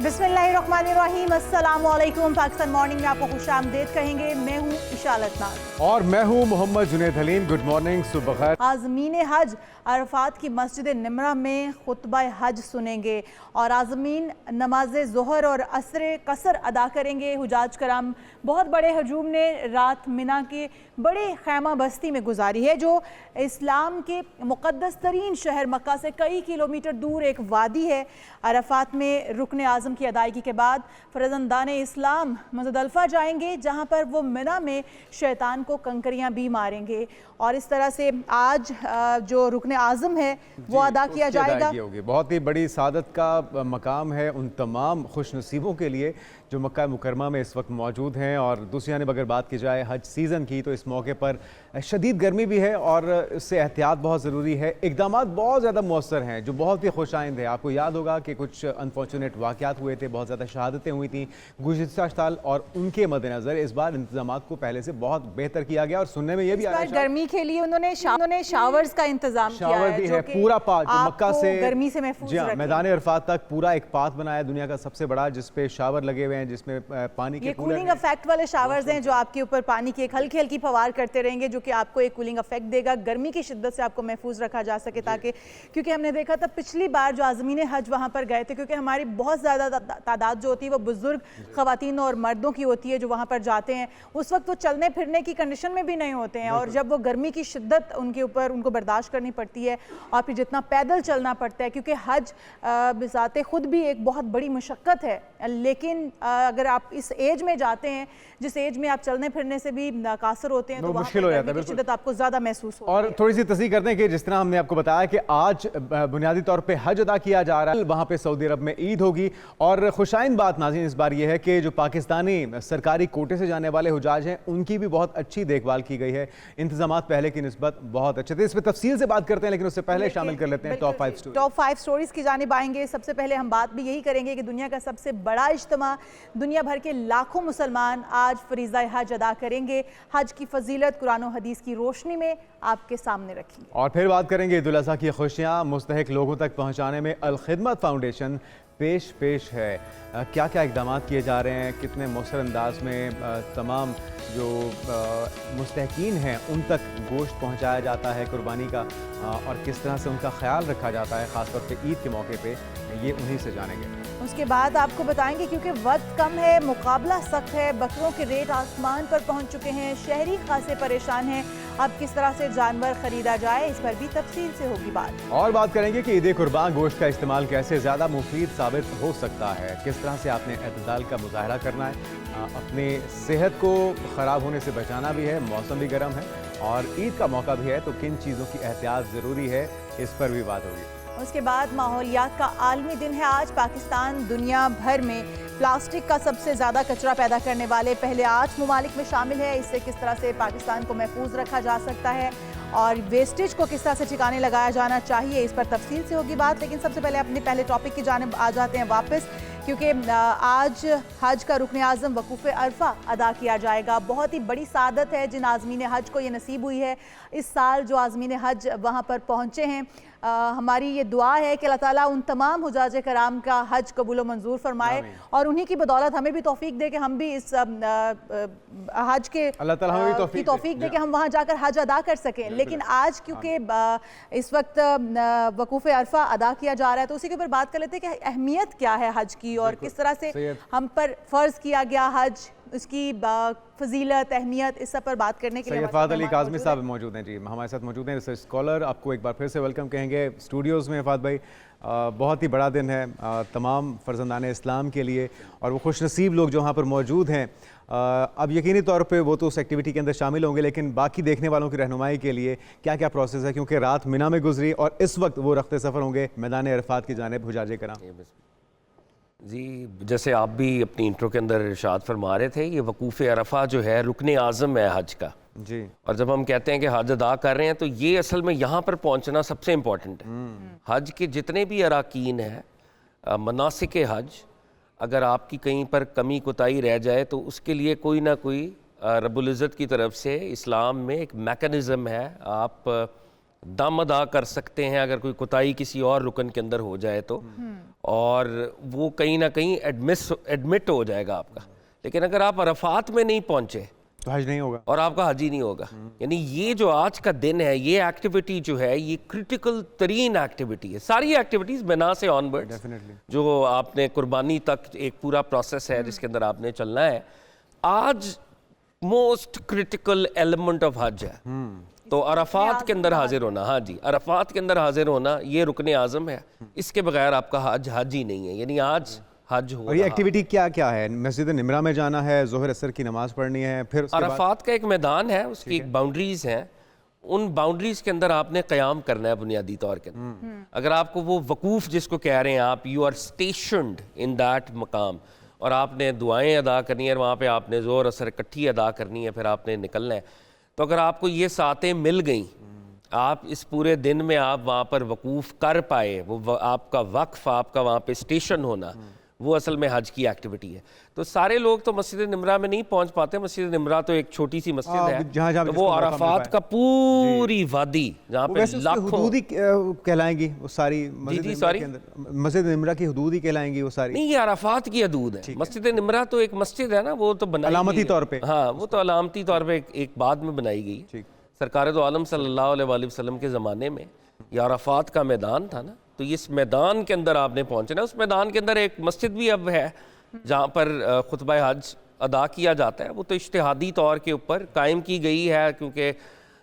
बिस्मिल्लाहिर्रहमानिर्रहीम, अस्सलाम वालेकुम। पाकिस्तान मॉर्निंग में आपको खुशामदीद कहेंगे। मैं हूँ इशालत नाज और मैं हूँ मोहम्मद जुनैद हलीम। गुड मॉर्निंग, सुबह खैर। आज़मीन हज अरफात की मस्जिद निमरा में खुतबा हज सुनेंगे और आज़मीन नमाज ज़ोहर और असर कसर अदा करेंगे। हुजाज कराम बहुत बड़े हजूम ने रात मिना की बड़ी खैमा बस्ती में गुजारी है, जो इस्लाम के मुक़द्दस तरीन शहर मक्का से कई किलोमीटर दूर एक वादी है। अरफात में रुकन आज़म की अदायगी के बाद फरजंदान इस्लाम मुज़दलिफ़ा जाएंगे, जहाँ पर वो मिना में शैतान को कंकरियाँ भी मारेंगे। और इस तरह से आज जो रुकन आज़म है वो अदा किया जाएगा। बहुत ही बड़ी सादत का मकाम है उन तमाम खुशनसीबों के लिए जो मक्का मुकरमा में इस वक्त मौजूद हैं। और दूसरी जानिब अगर बात की जाए हज सीज़न की, तो इस मौके पर शदीद गर्मी भी है और इससे एहतियात बहुत ज़रूरी है। इक़दामात बहुत ज़्यादा मौसर हैं जो बहुत ही खुशाइंद है। आपको याद होगा कि कुछ अनफॉर्चुनेट वाक़यात हुए थे, बहुत ज़्यादा शहादतें हुई थी गुज़िश्ता साल, और उनके मद्देनज़र इस बार इंतज़ामात को पहले से बहुत बेहतर किया गया। और सुनने में ये भी आया गर्मी के लिए उन्होंने शावर्स का इंतजाम किया शावर भी है, पूरा पाथ जो मक्का से गर्मी से महफूज जी हाँ, मैदान अरफात तक पूरा एक पाथ बनाया दुनिया का सबसे बड़ा, जिसपे शावर लगे हुए हैं, जिसमें पानी के कूलिंग इफेक्ट वाले शावर्स हैं जो आपके ऊपर पानी की एक हल्की हल्की फवार करते रहेंगे, जो कि आपको एक कूलिंग इफेक्ट देगा, गर्मी की शिद्दत से आपको महफूज रखा जा सके। ताकि क्योंकि हमने देखा था पिछली बार जो आज़मीन हज वहाँ पर गए थे, क्योंकि हमारी बहुत ज़्यादा तादाद जो होती है वो बुजुर्ग ख़वातीन और मर्दों की होती है जो वहाँ पर जाते हैं, उस वक्त वो चलने फिरने की कंडीशन में भी नहीं होते हैं। और जब वो गर्मी की शिद्दत उनके ऊपर उनको बर्दाश्त करनी पड़ती है और फिर जितना पैदल चलना पड़ता है, क्योंकि हज बिज़ाते खुद भी एक बहुत बड़ी मशक्क़त है। लेकिन अगर आप इस एज में जाते हैं जिस एज में आप चलने फिरने से भी कासर होते हैं, तो मुश्किल हो जाता है, शिद्दत आपको ज़्यादा महसूस होती है। और थोड़ी सी तस्दीक करते हैं कि जिस तरह हमने आपको बताया कि आज बुनियादी तौर पे हज अदा किया जा रहा है, वहाँ पे सऊदी अरब में ईद होगी। और खुशाइन बात नाज़रीन इस बार ये है कि जो पाकिस्तानी सरकारी कोटे से जाने वाले हुजाज हैं उनकी भी बहुत अच्छी देखभाल की गई है। इंतजामात पहले की निस्बत बहुत अच्छे थे। इस पर तफसील से बात करते हैं, लेकिन उससे पहले शामिल कर लेते हैं टॉप 5 स्टोरीज की जानिब आएंगे। सबसे पहले हम बात भी यही करेंगे कि दुनिया का सबसे बड़ा इज्तिमा, दुनिया भर के लाखों मुसलमान आज फरीज़ा हज अदा करेंगे। हज की फजीलत कुरान और हदीस की रोशनी में आपके सामने रखेंगे। और फिर बात करेंगे ईद उल अज़हा की खुशियाँ मुस्तहिक लोगों तक पहुँचाने में अल खिदमत फाउंडेशन पेश है। क्या क्या इक़दाम किए जा रहे हैं, कितने मौसर अंदाज में तमाम जो मुस्तहिकीन हैं उन तक गोश्त पहुंचाया जाता है कुर्बानी का, और किस तरह से उनका ख्याल रखा जाता है ख़ासतौर पे ईद के मौके पे, ये उन्हीं से जानेंगे। उसके बाद आपको बताएंगे, क्योंकि वक्त कम है, मुकाबला सख्त है, बकरों के रेट आसमान पर पहुंच चुके हैं, शहरी खासे परेशान हैं। अब किस तरह से जानवर खरीदा जाए, इस पर भी तफसील से होगी बात। और बात करेंगे कि ईद कुर्बान गोश्त का इस्तेमाल कैसे ज़्यादा मुफीद साबित हो सकता है, किस तरह से आपने एतदाल का मुजाहरा करना है, अपनी सेहत को ख़राब होने से बचाना भी है, मौसम भी गर्म है और ईद का मौका भी है, तो किन चीज़ों की एहतियात ज़रूरी है, इस पर भी बात होगी। उसके बाद माहौलियात का आलमी दिन है आज। पाकिस्तान दुनिया भर में प्लास्टिक का सबसे ज़्यादा कचरा पैदा करने वाले पहले 8 ममालिक में शामिल है। इससे किस तरह से पाकिस्तान को महफूज रखा जा सकता है और वेस्टेज को किस तरह से ठिकाने लगाया जाना चाहिए, इस पर तफसील से होगी बात। लेकिन सबसे पहले अपने पहले टॉपिक की जानिब आ जाते हैं वापस, क्योंकि आज हज का रुकन आज़म वकूफ़ अरफा अदा किया जाएगा। बहुत ही बड़ी सादत है जिन आज़मीन हज को ये नसीब हुई है इस साल जो आज़मीन हज वहाँ पर पहुँचे हैं। हमारी ये दुआ है कि अल्लाह ताला उन तमाम हुजाज कराम का हज कबूल व मंजूर फरमाए और उन्हीं की बदौलत हमें भी तौफीक दे कि हम भी इस हज के तौफीक दे कि हम वहाँ जाकर हज अदा कर सकें। लेकिन आज क्योंकि इस वक्त वकूफ़ अरफा अदा किया जा रहा है, तो उसी के ऊपर बात कर लेते हैं कि अहमियत क्या है हज की और किस तरह से हम पर फ़र्ज़ किया गया हज, उसकी फजीलत, अहमियत, इस सब पर बात करने के लिए सैयद फ़ाद अली काज़मी साहब मौजूद हैं। जी, हमारे साथ मौजूद हैं रिसर्च स्कॉलर। आपको एक बार फिर से वेलकम कहेंगे स्टूडियोज़ में। फ़ाद भाई, बहुत ही बड़ा दिन है तमाम फ़र्ज़ंदान इस्लाम के लिए, और वो खुशनसीब लोग जो वहाँ पर मौजूद हैं, अब यकीनी तौर पे वो तो उस एक्टिविटी के अंदर शामिल होंगे, लेकिन बाकी देखने वालों की रहनुमाई के लिए क्या क्या प्रोसेस है, क्योंकि रात मिना में गुजरी और इस वक्त वो रफ्ते सफ़र होंगे मैदान अरफात की जानिब हुजाजे कराम। जी, जैसे आप भी अपनी इंट्रो के अंदर इरशाद फरमा रहे थे, ये वकूफ़ अरफा जो है रुकन आज़म है हज का जी। और जब हम कहते हैं कि हज अदा कर रहे हैं, तो ये असल में यहाँ पर पहुँचना सबसे इम्पॉर्टेंट है। हज के जितने भी अराकीन हैं, मनासिक हज, अगर आपकी कहीं पर कमी कोताही रह जाए तो उसके लिए कोई ना कोई रब्बुल इज़्ज़त की तरफ से इस्लाम में एक मैकेनिज़्म है। आप दम अदा कर सकते हैं अगर कोई कोताही किसी और रुकन के अंदर हो जाए तो, और वो कहीं ना कहीं एडमिट हो जाएगा आपका। लेकिन अगर आप अरफात में नहीं पहुंचे तो हज नहीं होगा और आपका हज ही नहीं होगा। यानी ये जो आज का दिन है, ये एक्टिविटी जो है, ये क्रिटिकल तरीन एक्टिविटी है। सारी एक्टिविटीज़ बिना से ऑनवर्ड, डेफिनेटली जो आपने कुर्बानी तक एक पूरा प्रोसेस है जिसके अंदर आपने चलना है, आज मोस्ट क्रिटिकल एलिमेंट ऑफ हज है। तो अरफात के अंदर हाजिर होना, हाँ जी, अरफात के अंदर हाजिर होना ये रुकने आज़म है। इसके बगैर आपका हज ही नहीं है। यानी आज हज हो और ये एक्टिविटी क्या क्या है? मस्जिद निमरा में जाना है, जोहर असर की नमाज पढ़नी है, फिर उसके बाद अरफात का एक मैदान है, उसकी एक बाउंड्रीज हैं, उन बाउंड्रीज के अंदर आपने क़याम करना है बुनियादी तौर के अंदर। अगर आपको वो वकूफ़ जिसको कह रहे हैं आप, you are stationed in that मकाम, और आपने दुआएं अदा करनी है, वहाँ पे आपने ज़ोर असर इकट्ठी अदा करनी है, फिर आपने निकलना है। तो अगर आपको ये सातें मिल गई, आप इस पूरे दिन में आप वहाँ पर वकूफ़ कर पाए, वो आपका वक्फ़, आपका वहाँ पे स्टेशन होना, वो असल में हज की एक्टिविटी है। तो सारे लोग तो मस्जिद निमरा में नहीं पहुंच पाते। मस्जिद निमरा तो एक छोटी सी मस्जिद है, जहाँ तो वो अरफात का पूरी वादी जहाँ पे लाखों हुदूद ही कहलाएंगी वो सारी मस्जिद सॉरी के अंदर, मस्जिद निमरा की हुदूद ही कहलाएंगी वो सारी। नहीं, ये अरफात की हदूद है। मस्जिद निमरा तो एक मस्जिद है ना, वो तो बनाई अलामती तौर पे, हाँ, वो तो अलामती तौर पे एक बाद में बनाई गई। सरकार दो आलम सल्लल्लाहु अलैहि वसल्लम के ज़माने में ये अरफात का मैदान था ना, तो इस मैदान के अंदर आपने पहुंचना। उस मैदान के अंदर एक मस्जिद भी अब है जहाँ पर खुतबा हज अदा किया जाता है। वो तो इज्तिहादी तौर के ऊपर कायम की गई है क्योंकि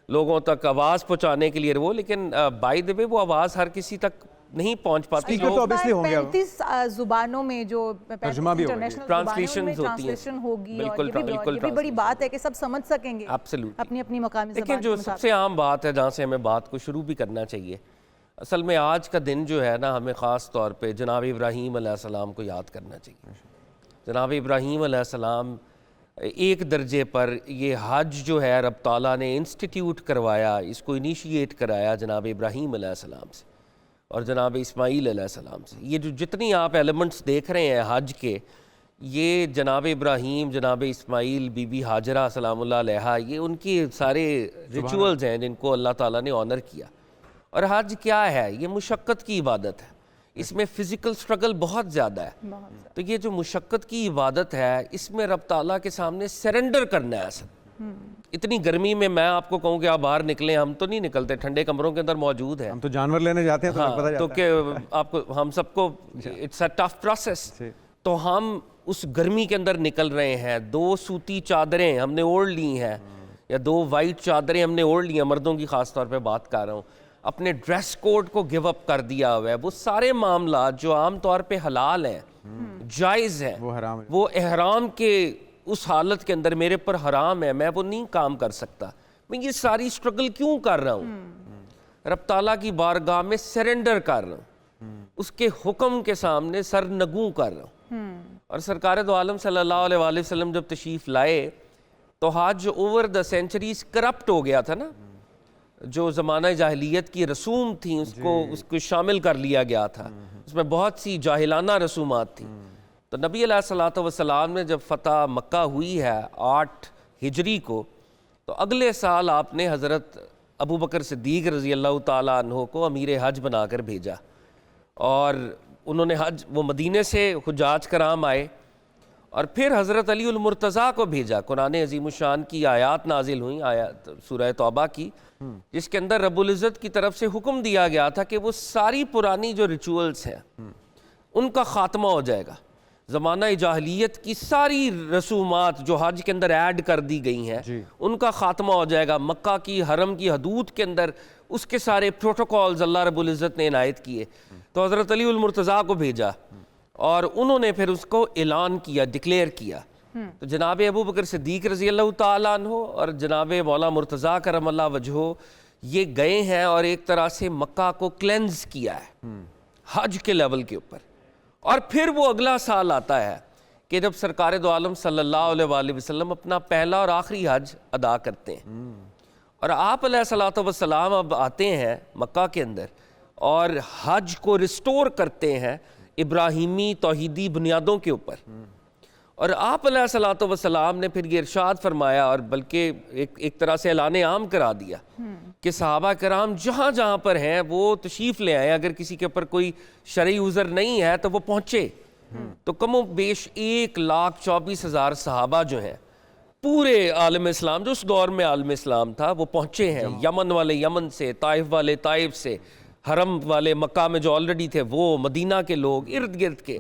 लोगों तक आवाज़ पहुँचाने के लिए वो, लेकिन बाय द वे वो आवाज़ हर किसी तक नहीं पहुँच पाती। तो ऑब्वियसली होंगे 35 जुबानों में जो तर्जुमा भी होगा, इंटरनेशनल ट्रांसलेशन होती है, ट्रांसलेशन होगी, बिल्कुल, और ये भी बड़ी बात है कि सब समझ सकेंगे एब्सोल्युटली अपनी अपनी मकामी देखिए, ज़बान जो के मुताबिक। सबसे आम बात है जहाँ से हमें बात को शुरू भी करना चाहिए, असल में आज का दिन जो है ना, हमें ख़ास तौर पे जनाब इब्राहीम अलैहिस्सलाम को याद करना चाहिए। जनाब इब्राहीम अलैहिस्सलाम एक दर्जे पर ये हज जो है रब ताला ने इंस्टीट्यूट करवाया, इसको इनिशिएट कराया जनाब इब्राहीम अलैहिस्सलाम से और जनाब इस्माईल अलैहिस्सलाम से। ये जो जितनी आप एलिमेंट्स देख रहे हैं हज के, ये जनाब इब्राहीम, जनाब इस्माईल, बीबी हाजरा सलामुल्लाह अलैहा, ये उनके सारे रिचुअल्स हैं जिनको अल्लाह ताला ने ऑनर किया। और हज क्या है? ये मुशक्क़त की इबादत है, इसमें फ़िज़िकल स्ट्रगल बहुत ज़्यादा है। तो ये जो मुशक्क़त की इबादत है, इसमें रब ताला के सामने सरेंडर करना है। असल इतनी गर्मी में मैं आपको कहूँ कि आप बाहर निकलें, हम तो नहीं निकलते, ठंडे कमरों के अंदर मौजूद है। हम तो जानवर लेने जाते हैं, तो हाँ, पता तो जाता कि आपको, हम सबको इट्स अ टफ प्रोसेस। तो हम उस गर्मी के अंदर निकल रहे हैं, 2 सूती चादरें हमने ओढ़ ली हैं, या 2 वाइट चादरें हमने ओढ़ ली हैं, मर्दों की ख़ास तौर पे बात कर रहा हूँ। अपने ड्रेस कोड को गिव अप कर दिया हुआ है। वो सारे मामला जो आम तौर पे हलाल हैं, जायज़ हैं, वो हराम है। वो एहराम के उस हालत के अंदर मेरे पर हराम है, मैं वो नहीं काम कर सकता। मैं ये सारी स्ट्रगल क्यों कर रहा हूँ? रब ताला की बारगाह में सरेंडर कर रहा हूँ, उसके हुक्म के सामने सरनगू कर रहा हूँ। और सरकार दो आलम सल्लल्लाहु अलैहि वसल्लम जब तशरीफ़ लाए, तो हज ओवर द सेंचुरीज करप्ट हो गया था ना, जो ज़माना जाहिलियत की रसूम थी उसको शामिल कर लिया गया था, उसमें बहुत सी जाहिलाना रसूमात थी। तो नबी अलैहिस्सलातु वस्सलाम ने जब फ़तह मक्का हुई है 8 हिजरी को, तो अगले साल आपने हज़रत अबू बकर सिद्दीक़ रज़ी अल्लाह ताला अन्हो को अमीर हज बनाकर भेजा, और उन्होंने हज, वो मदीने से हुज्जाज कराम आए, और फिर हज़रत अली उल मुर्तज़ा को भेजा। कुरान अज़ीमुश्शान की आयात नाजिल हुई, आयत सूरह तौबा की, जिसके अंदर रब्बुल इज़्ज़त की तरफ से हुक्म दिया गया था कि वो सारी पुरानी जो रिचुअल्स हैं उनका ख़ात्मा हो जाएगा। ज़माना जाहिलियत की सारी रसूमात जो हज के अंदर ऐड कर दी गई हैं, उनका ख़ात्मा हो जाएगा। मक्का की हरम की हदूद के अंदर उसके सारे प्रोटोकॉल्स अल्लाह रब्बुल इज़्ज़त ने इनायत किए। तो हज़रत अली उल मुर्तज़ा को भेजा, और उन्होंने फिर उसको ऐलान किया, डिक्लेयर किया। तो जनाब अबू बकर सिद्दीक़ रज़ी अल्लाह ताला अन्हो और जनाब मौला मुर्तज़ा करमल्लाह वजहो, ये गए हैं और एक तरह से मक्का को क्लेंज किया है हज के लेवल के ऊपर। और फिर वो अगला साल आता है कि जब सरकार दो आलम सल्लल्लाहु अलैहि वसल्लम अपना पहला और आखिरी हज अदा करते हैं, और आप अलैहिस्सलातु वस्सलाम अब आते हैं मक्का के अंदर और हज को रिस्टोर करते हैं इब्राहिमी तौहीदी बुनियादों के ऊपर। और आप अलैहिस्सलातु वस्सलाम ने फिर ये इरशाद फरमाया और बल्कि एक तरह से ऐलान आम करा दिया कि सहाबा कराम जहाँ जहाँ पर हैं वो तशरीफ़ ले आए, अगर किसी के ऊपर कोई शरई उज़र नहीं है तो वो पहुँचे। तो कमो बेश 1,24,000 सहाबा जो हैं पूरे आलम इस्लाम, जो उस दौर में आलम इस्लाम था, वो पहुँचे हैं। यमन वाले यमन से, ताइफ वाले ताइफ से, हरम वाले मक्का में जो ऑलरेडी थे वो, मदीना के लोग इर्द गिर्द के,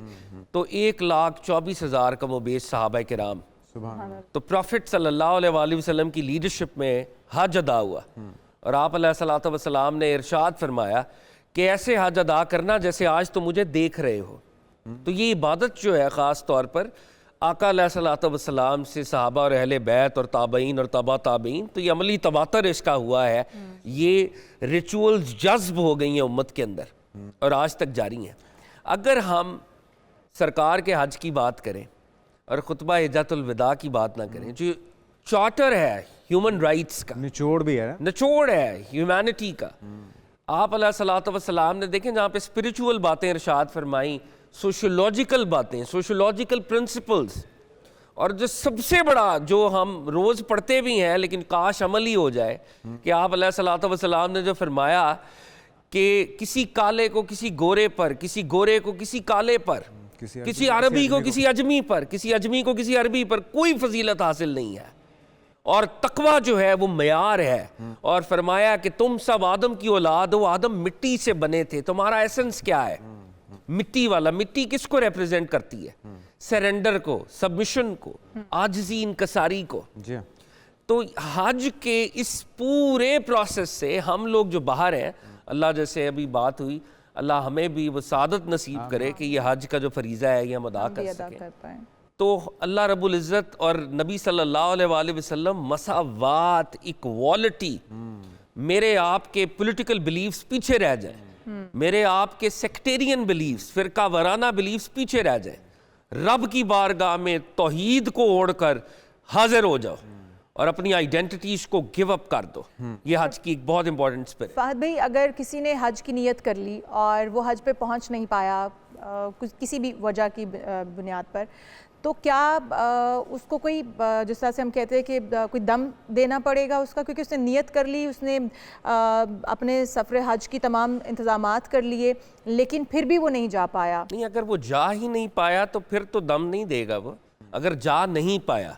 तो 1,24,000 कमोबेश सहाबा किराम। तो प्रॉफिट सल्लल्लाहु अलैहि वसल्लम की लीडरशिप में हज अदा हुआ और आप अलैहिस्सलातु वस्सलाम ने इरशाद फरमाया कि ऐसे हज अदा करना जैसे आज तो मुझे देख रहे हो। तो ये इबादत जो है ख़ास तौर पर आका अलैहिस्सलातु वस्सलाम से सहाबा और अहले बैत और ताबईन और तबा ताबईन, तो ये अमली तवातर इसका हुआ है। ये रिचुअल्स जज्ब हो गई हैं उम्मत के अंदर और आज तक जारी हैं। अगर हम सरकार के हज की बात करें और खुतबा हिज्जतुल विदा की बात ना करें, जो चार्टर है ह्यूमन राइट्स का, निचोड़ भी है, निचोड़ है ह्यूमैनिटी का, आप अलैहिस्सलातु वस्सलाम ने देखें जहाँ पे स्पिरिचुअल बातें इरशाद फरमाई, सोशोलॉजिकल बातें, सोशोलॉजिकल प्रिंसिपल्स, और जो सबसे बड़ा जो हम रोज़ पढ़ते भी हैं लेकिन काश अमल ही हो जाए, कि आप अलैहिस्सलातु वस्सलाम ने जो फरमाया कि किसी काले को किसी गोरे पर, किसी गोरे को किसी काले पर, किसी अरबी को किसी अजमी पर, किसी अजमी को किसी अरबी पर कोई फजीलत हासिल नहीं है। और तकवा जो है वो मयार है। और फरमाया कि तुम सब आदम की औलाद हो, आदम मिट्टी से बने थे, तुम्हारा एसेंस क्या है? मिट्टी वाला। मिट्टी किसको रिप्रेजेंट करती है? सरेंडर को, सबमिशन को, आजिज़ी, इनकसारी को। तो हज के इस पूरे प्रोसेस से हम लोग जो बाहर हैं, अल्लाह जैसे अभी बात हुई, अल्लाह हमें भी वो सादत नसीब करे कि ये हज का जो फरीज़ा है ये हम अदा कर सकें। तो अल्लाह रब्बुल इज़्ज़त और नबी सल्लल्लाहु अलैहि वसल्लम मसावात, इक्वालिटी, मेरे आपके पॉलिटिकल बिलीव्स पीछे रह जाए, मेरे आपके सेक्टेरियन बिलीव्स, फिरका वराना बिलीव्स पीछे रह जाए, रब की बारगाह में तौहीद को ओढ़कर हाजिर हो जाओ और अपनी आइडेंटिटीज को गिव अप कर दो। ये हज की एक बहुत इंपॉर्टेंट स्पिरिट। फहद भाई, अगर किसी ने हज की नियत कर ली और वो हज पे पहुंच नहीं पाया किसी भी वजह की बुनियाद पर, तो क्या उसको कोई, जिस तरह से हम कहते हैं कि कोई दम देना पड़ेगा उसका, क्योंकि उसने नियत कर ली, उसने अपने सफ़र हज की तमाम इंतज़ामात कर लिए, लेकिन फिर भी वो नहीं जा पाया? नहीं, अगर वो जा ही नहीं पाया तो फिर तो दम नहीं देगा वो। अगर जा नहीं पाया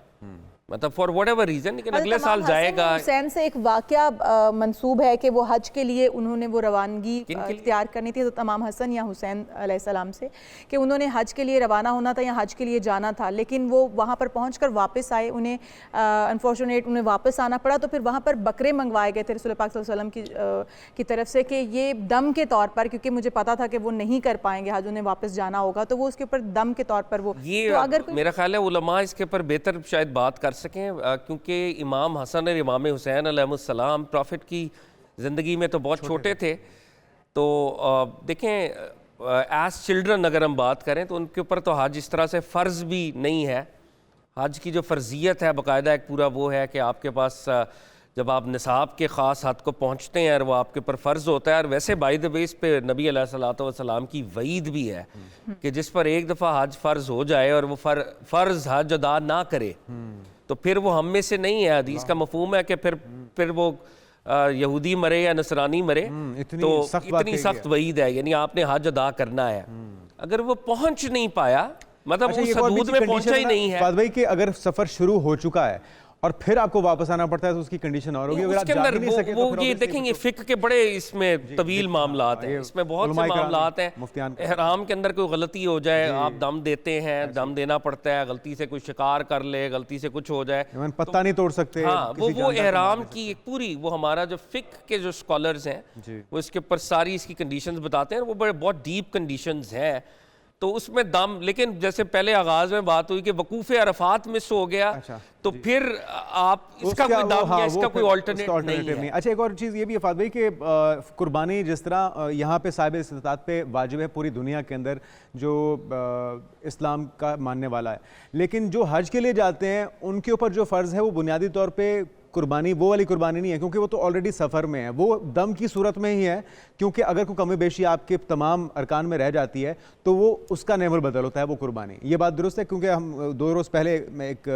मतलब फॉर वट एवर रीजन, लेकिन अगले साल जाएगा। हुसैन से एक वाकया मंसूब है कि वो हज के लिए उन्होंने वो रवानगी इख्तियार करनी थी, तो तमाम हसन या हुसैन अलैहिस्सलाम से, कि उन्होंने हज के लिए रवाना होना था या हज के लिए जाना था, लेकिन वो वहाँ पर पहुँचकर वापस आए, उन्हें अनफॉर्चुनेट उन्हें वापस आना पड़ा। तो फिर वहाँ पर बकरे मंगवाए गए थे रसूल पाक सल्लल्लाहु अलैहि वसल्लम की तरफ से कि ये दम के तौर पर, क्योंकि मुझे पता था कि वो नहीं कर पाएंगे हज, उन्हें वापस जाना होगा, तो वो उसके ऊपर दम के तौर पर वो। ये तो अगर मेरा ख्याल है उलमा इसके ऊपर बेहतर शायद बात कर सकें, क्योंकि इमाम हसन और इमाम हुसैन अलैहिस्सलाम प्रॉफिट की ज़िंदगी में तो बहुत छोटे थे। तो देखें, एज चिल्ड्रन अगर हम बात करें तो उनके ऊपर तो हज इस तरह से फ़र्ज़ भी नहीं है। हज की जो फ़र्जियत है बाकायदा एक पूरा वो है कि आपके पास जब आप निसाब के ख़ास हद को पहुँचते हैं और वो आपके ऊपर फ़र्ज़ होता है। और वैसे बाय द वे इस पे नबी अलैहिस्सलातु वस्सलाम की वईद भी है कि जिस पर एक दफ़ा हज फ़र्ज़ हो जाए और वो फ़र्ज़ हज अदा ना करे तो फिर वो हम में से नहीं है। हदीस का मफहूम है कि फिर वो यहूदी मरे या नसरानी मरे, तो इतनी सख्त वईद है, यानी आपने हज अदा करना है। अगर वो पहुंच नहीं पाया, मतलब उस हदूद में पहुंचा ही नहीं है। फहद भाई कि अगर सफर शुरू हो चुका है और फिर आपको वापस आना पड़ता है तो उसकी कंडीशन और होगी। उसके अंदर वो ये देखेंगे फिक्र के बड़े इसमें तवील मामलात हैं, इसमें बहुत से मामलात हैं। एहराम के अंदर कोई गलती हो जाए, आप दम देते हैं, दम देना पड़ता है, गलती से कोई शिकार कर ले, गलती से कुछ हो जाए, पत्ता नहीं तोड़ सकते। हाँ, वो एहराम की एक पूरी, वो हमारा जो फिक्र के जो स्कॉलर्स हैं वो इसके ऊपर सारी इसकी कंडीशंस बताते हैं। वो बड़े बहुत डीप कंडीशंस हैं, तो उसमें दम। लेकिन जैसे पहले आगाज में बात हुई कि वकूफ़े अरफात मिस हो गया, तो फिर आप इसका कोई दम या इसका कोई ऑल्टरनेटिव नहीं है। अच्छा, एक और चीज़ ये भी है फहद भाई कि कुर्बानी जिस तरह यहाँ पे साहिब इस्तिताअत पे वाजिब है पूरी दुनिया के अंदर जो इस्लाम का मानने वाला है, लेकिन जो हज के लिए जाते हैं उनके ऊपर जो फ़र्ज़ है वो बुनियादी तौर पे कुर्बानी वो वाली कुर्बानी नहीं है, क्योंकि वो तो ऑलरेडी सफ़र में है, वो दम की सूरत में ही है। क्योंकि अगर कोई कमी बेशी आपके तमाम अरकान में रह जाती है तो वो उसका नेवल बदल होता है, वो कुर्बानी। ये बात दुरुस्त है, क्योंकि हम 2 रोज़ पहले मैं एक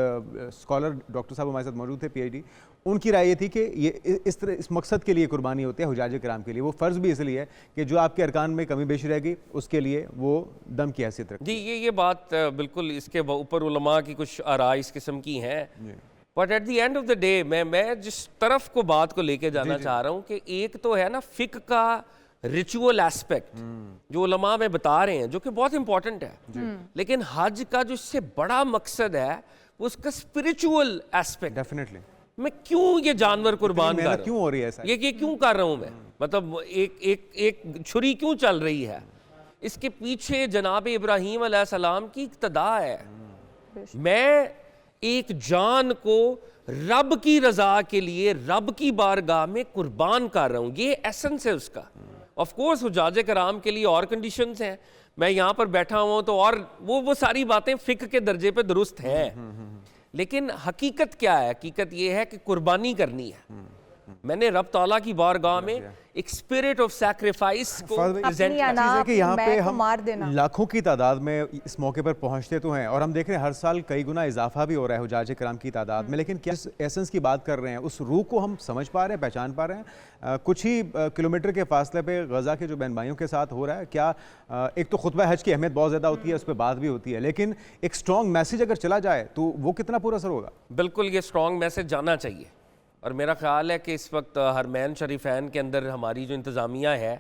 स्कॉलर डॉक्टर साहब हमारे साथ मौजूद थे, PhD, उनकी राय ये थी कि ये इस मकसद के लिए कुर्बानी होती है, हुजाज किराम के लिए। वो फ़र्ज़ भी इसलिए है कि जो आपके अरकान में कमी बेशी रहेगी उसके लिए वो दम की हैसियत रखती है। जी, ये बात बिल्कुल इसके ऊपर उलमा की कुछ आराय इस किस्म की हैं, but at the end of the day मैं जिस तरफ को बात को लेके जाना चाह रहा हूँ कि एक तो है ना फ़िक़्ह का रिचुअल एस्पेक्ट जो उलमा में बता रहे हैं, जो कि बहुत इंपॉर्टेंट है, लेकिन हज का जो इससे बड़ा मकसद है वो उसका स्पिरिचुअल एस्पेक्ट। डेफिनेटली मैं क्यों ये जानवर कुर्बान कर रहा हूं? क्यों हो रही है ऐसा? ये क्यों कर रहा हूं मैं? मतलब एक छुरी क्यों चल रही है? इसके पीछे जनाब इब्राहीम अलैहिस्सलाम की इक्तदा है। मैं एक जान को रब की रजा के लिए रब की बारगाह में कुर्बान कर रहा हूं, ये एसेंस है उसका। ऑफ कोर्स हुजाज कराम के लिए और कंडीशंस हैं, मैं यहाँ पर बैठा हुआ तो और वो सारी बातें फ़िक्र के दर्जे पे दुरुस्त हैं, लेकिन हकीकत क्या है? हकीकत ये है कि कुर्बानी करनी है। मैंने रब ताला की बारगाह में एक स्पिरिट ऑफ सैक्रिफाइस को प्रेजेंट किया कि यहाँ पे हम लाखों की तादाद में इस मौके पर पहुँचते तो हैं, और हम देख रहे हैं हर साल कई गुना इजाफा भी हो रहा है हुजाज कराम की तादाद में, लेकिन क्या एसेंस की बात कर रहे हैं, उस रूह को हम समझ पा रहे हैं, पहचान पा रहे हैं? कुछ ही किलोमीटर के फासले पे गज़ा के जो बहन भाइयों के साथ हो रहा है, क्या एक तो खुतबा हज की अहमियत बहुत ज़्यादा होती है, उस पर बात भी होती है, लेकिन एक स्ट्रॉन्ग मैसेज अगर चला जाए तो वो कितना पूरा असर होगा? बिल्कुल, ये स्ट्रॉन्ग मैसेज जाना चाहिए, और मेरा ख्याल है कि इस वक्त हरमैन शरीफैन के अंदर हमारी जो इंतज़ामिया है,